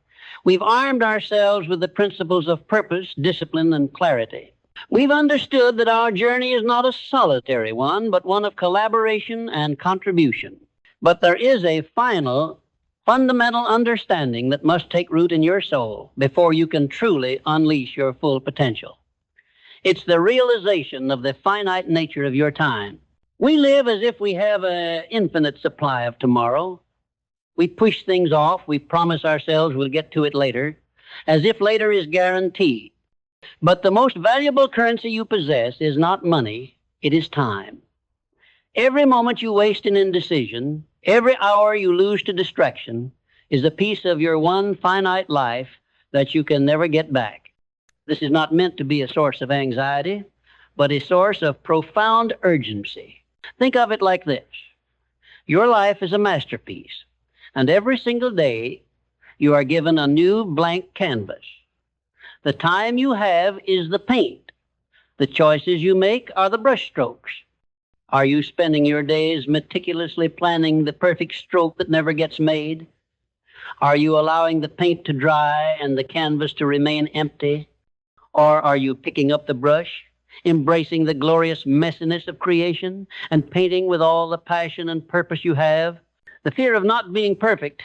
We've armed ourselves with the principles of purpose, discipline, and clarity. We've understood that our journey is not a solitary one, but one of collaboration and contribution. But there is a final, fundamental understanding that must take root in your soul before you can truly unleash your full potential. It's the realization of the finite nature of your time. We live as if we have an infinite supply of tomorrow. We push things off. We promise ourselves we'll get to it later, as if later is guaranteed. But the most valuable currency you possess is not money, it is time. Every moment you waste in indecision, every hour you lose to distraction, is a piece of your one finite life that you can never get back. This is not meant to be a source of anxiety, but a source of profound urgency. Think of it like this. Your life is a masterpiece, and every single day you are given a new blank canvas. The time you have is the paint. The choices you make are the brush strokes. Are you spending your days meticulously planning the perfect stroke that never gets made? Are you allowing the paint to dry and the canvas to remain empty? Or are you picking up the brush, embracing the glorious messiness of creation, and painting with all the passion and purpose you have? The fear of not being perfect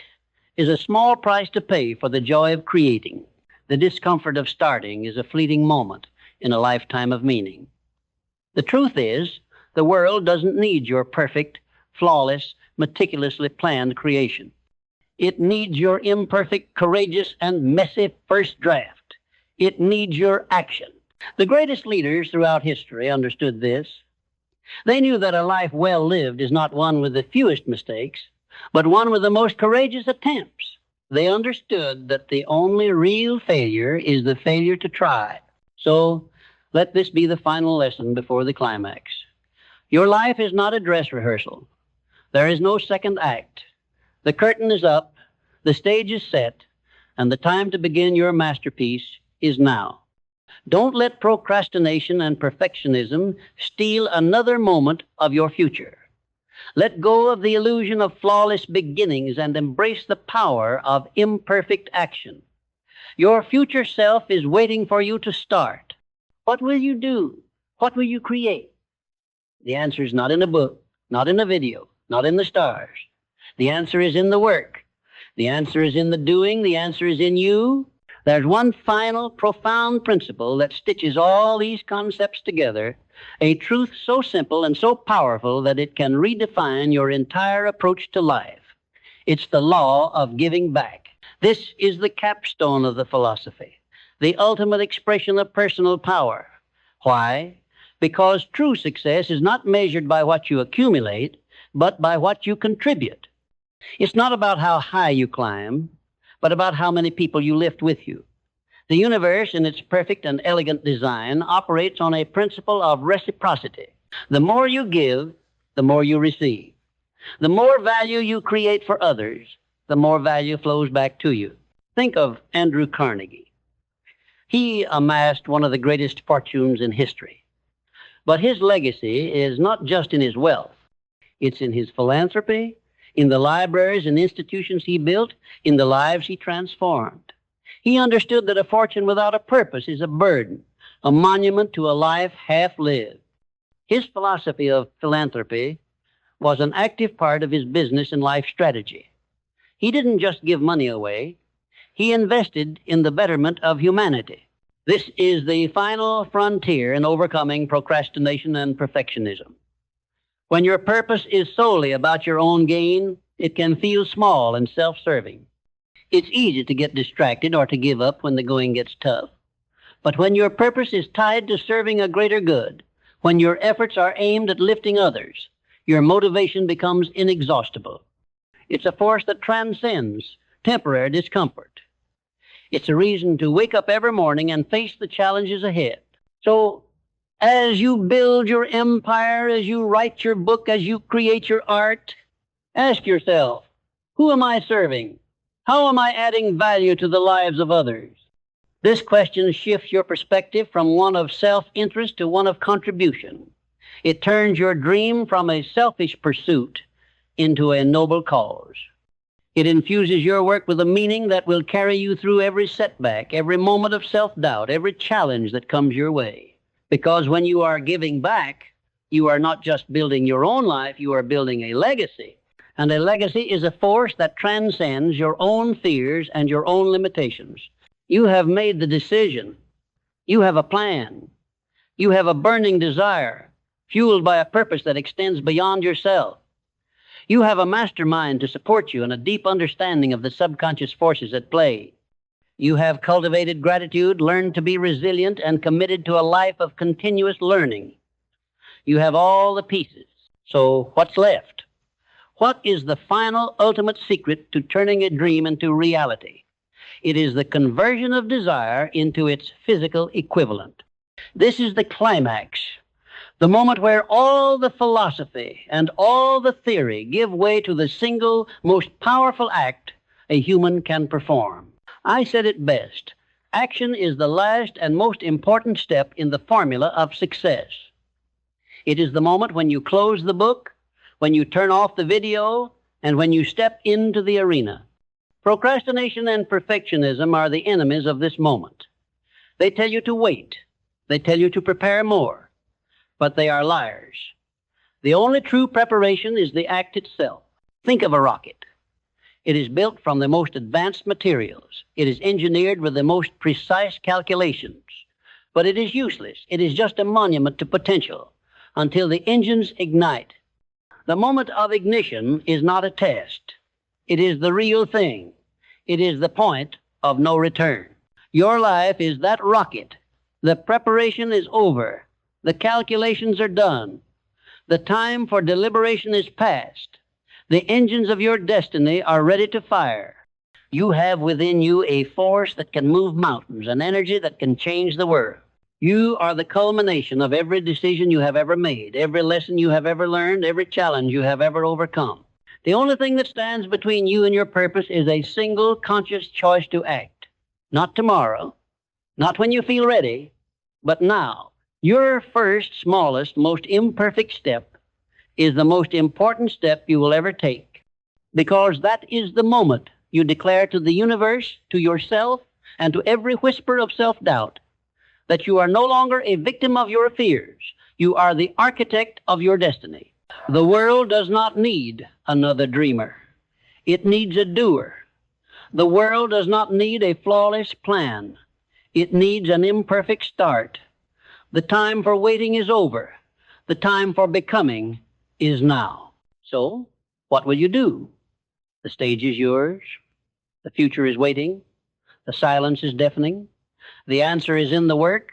is a small price to pay for the joy of creating. The discomfort of starting is a fleeting moment in a lifetime of meaning. The truth is, the world doesn't need your perfect, flawless, meticulously planned creation. It needs your imperfect, courageous, and messy first draft. It needs your action. The greatest leaders throughout history understood this. They knew that a life well lived is not one with the fewest mistakes, but one with the most courageous attempts. They understood that the only real failure is the failure to try. So let this be the final lesson before the climax. Your life is not a dress rehearsal. There is no second act. The curtain is up, the stage is set, and the time to begin your masterpiece is now. Don't let procrastination and perfectionism steal another moment of your future. Let go of the illusion of flawless beginnings and embrace the power of imperfect action. Your future self is waiting for you to start. What will you do? What will you create? The answer is not in a book, not in a video, not in the stars. The answer is in the work. The answer is in the doing. The answer is in you. There's one final, profound principle that stitches all these concepts together, a truth so simple and so powerful that it can redefine your entire approach to life. It's the law of giving back. This is the capstone of the philosophy, the ultimate expression of personal power. Why? Because true success is not measured by what you accumulate, but by what you contribute. It's not about how high you climb, but about how many people you lift with you. The universe, in its perfect and elegant design, operates on a principle of reciprocity. The more you give, the more you receive. The more value you create for others, the more value flows back to you. Think of Andrew Carnegie. He amassed one of the greatest fortunes in history. But his legacy is not just in his wealth. It's in his philanthropy, in the libraries and institutions he built, in the lives he transformed. He understood that a fortune without a purpose is a burden, a monument to a life half lived. His philosophy of philanthropy was an active part of his business and life strategy. He didn't just give money away. He invested in the betterment of humanity. This is the final frontier in overcoming procrastination and perfectionism. When your purpose is solely about your own gain, it can feel small and self-serving. It's easy to get distracted or to give up when the going gets tough. But when your purpose is tied to serving a greater good, when your efforts are aimed at lifting others, your motivation becomes inexhaustible. It's a force that transcends temporary discomfort. It's a reason to wake up every morning and face the challenges ahead. So, as you build your empire, as you write your book, as you create your art, ask yourself, who am I serving? How am I adding value to the lives of others? This question shifts your perspective from one of self-interest to one of contribution. It turns your dream from a selfish pursuit into a noble cause. It infuses your work with a meaning that will carry you through every setback, every moment of self-doubt, every challenge that comes your way. Because when you are giving back, you are not just building your own life, you are building a legacy. And a legacy is a force that transcends your own fears and your own limitations. You have made the decision. You have a plan. You have a burning desire, fueled by a purpose that extends beyond yourself. You have a mastermind to support you and a deep understanding of the subconscious forces at play. You have cultivated gratitude, learned to be resilient, and committed to a life of continuous learning. You have all the pieces. So what's left? What is the final, ultimate secret to turning a dream into reality? It is the conversion of desire into its physical equivalent. This is the climax. The moment where all the philosophy and all the theory give way to the single most powerful act a human can perform. I said it best. Action is the last and most important step in the formula of success. It is the moment when you close the book, when you turn off the video, and when you step into the arena. Procrastination and perfectionism are the enemies of this moment. They tell you to wait. They tell you to prepare more. But they are liars. The only true preparation is the act itself. Think of a rocket. It is built from the most advanced materials. It is engineered with the most precise calculations. But it is useless. It is just a monument to potential until the engines ignite. The moment of ignition is not a test. It is the real thing. It is the point of no return. Your life is that rocket. The preparation is over. The calculations are done. The time for deliberation is past. The engines of your destiny are ready to fire. You have within you a force that can move mountains, an energy that can change the world. You are the culmination of every decision you have ever made, every lesson you have ever learned, every challenge you have ever overcome. The only thing that stands between you and your purpose is a single conscious choice to act. Not tomorrow, not when you feel ready, but now. Your first, smallest, most imperfect step is the most important step you will ever take, because that is the moment you declare to the universe, to yourself, and to every whisper of self-doubt that you are no longer a victim of your fears. You are the architect of your destiny. The world does not need another dreamer. It needs a doer. The world does not need a flawless plan. It needs an imperfect start. The time for waiting is over. The time for becoming is now. So, what will you do? The stage is yours. The future is waiting. The silence is deafening. The answer is in the work.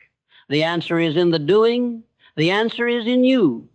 The answer is in the doing. The answer is in you.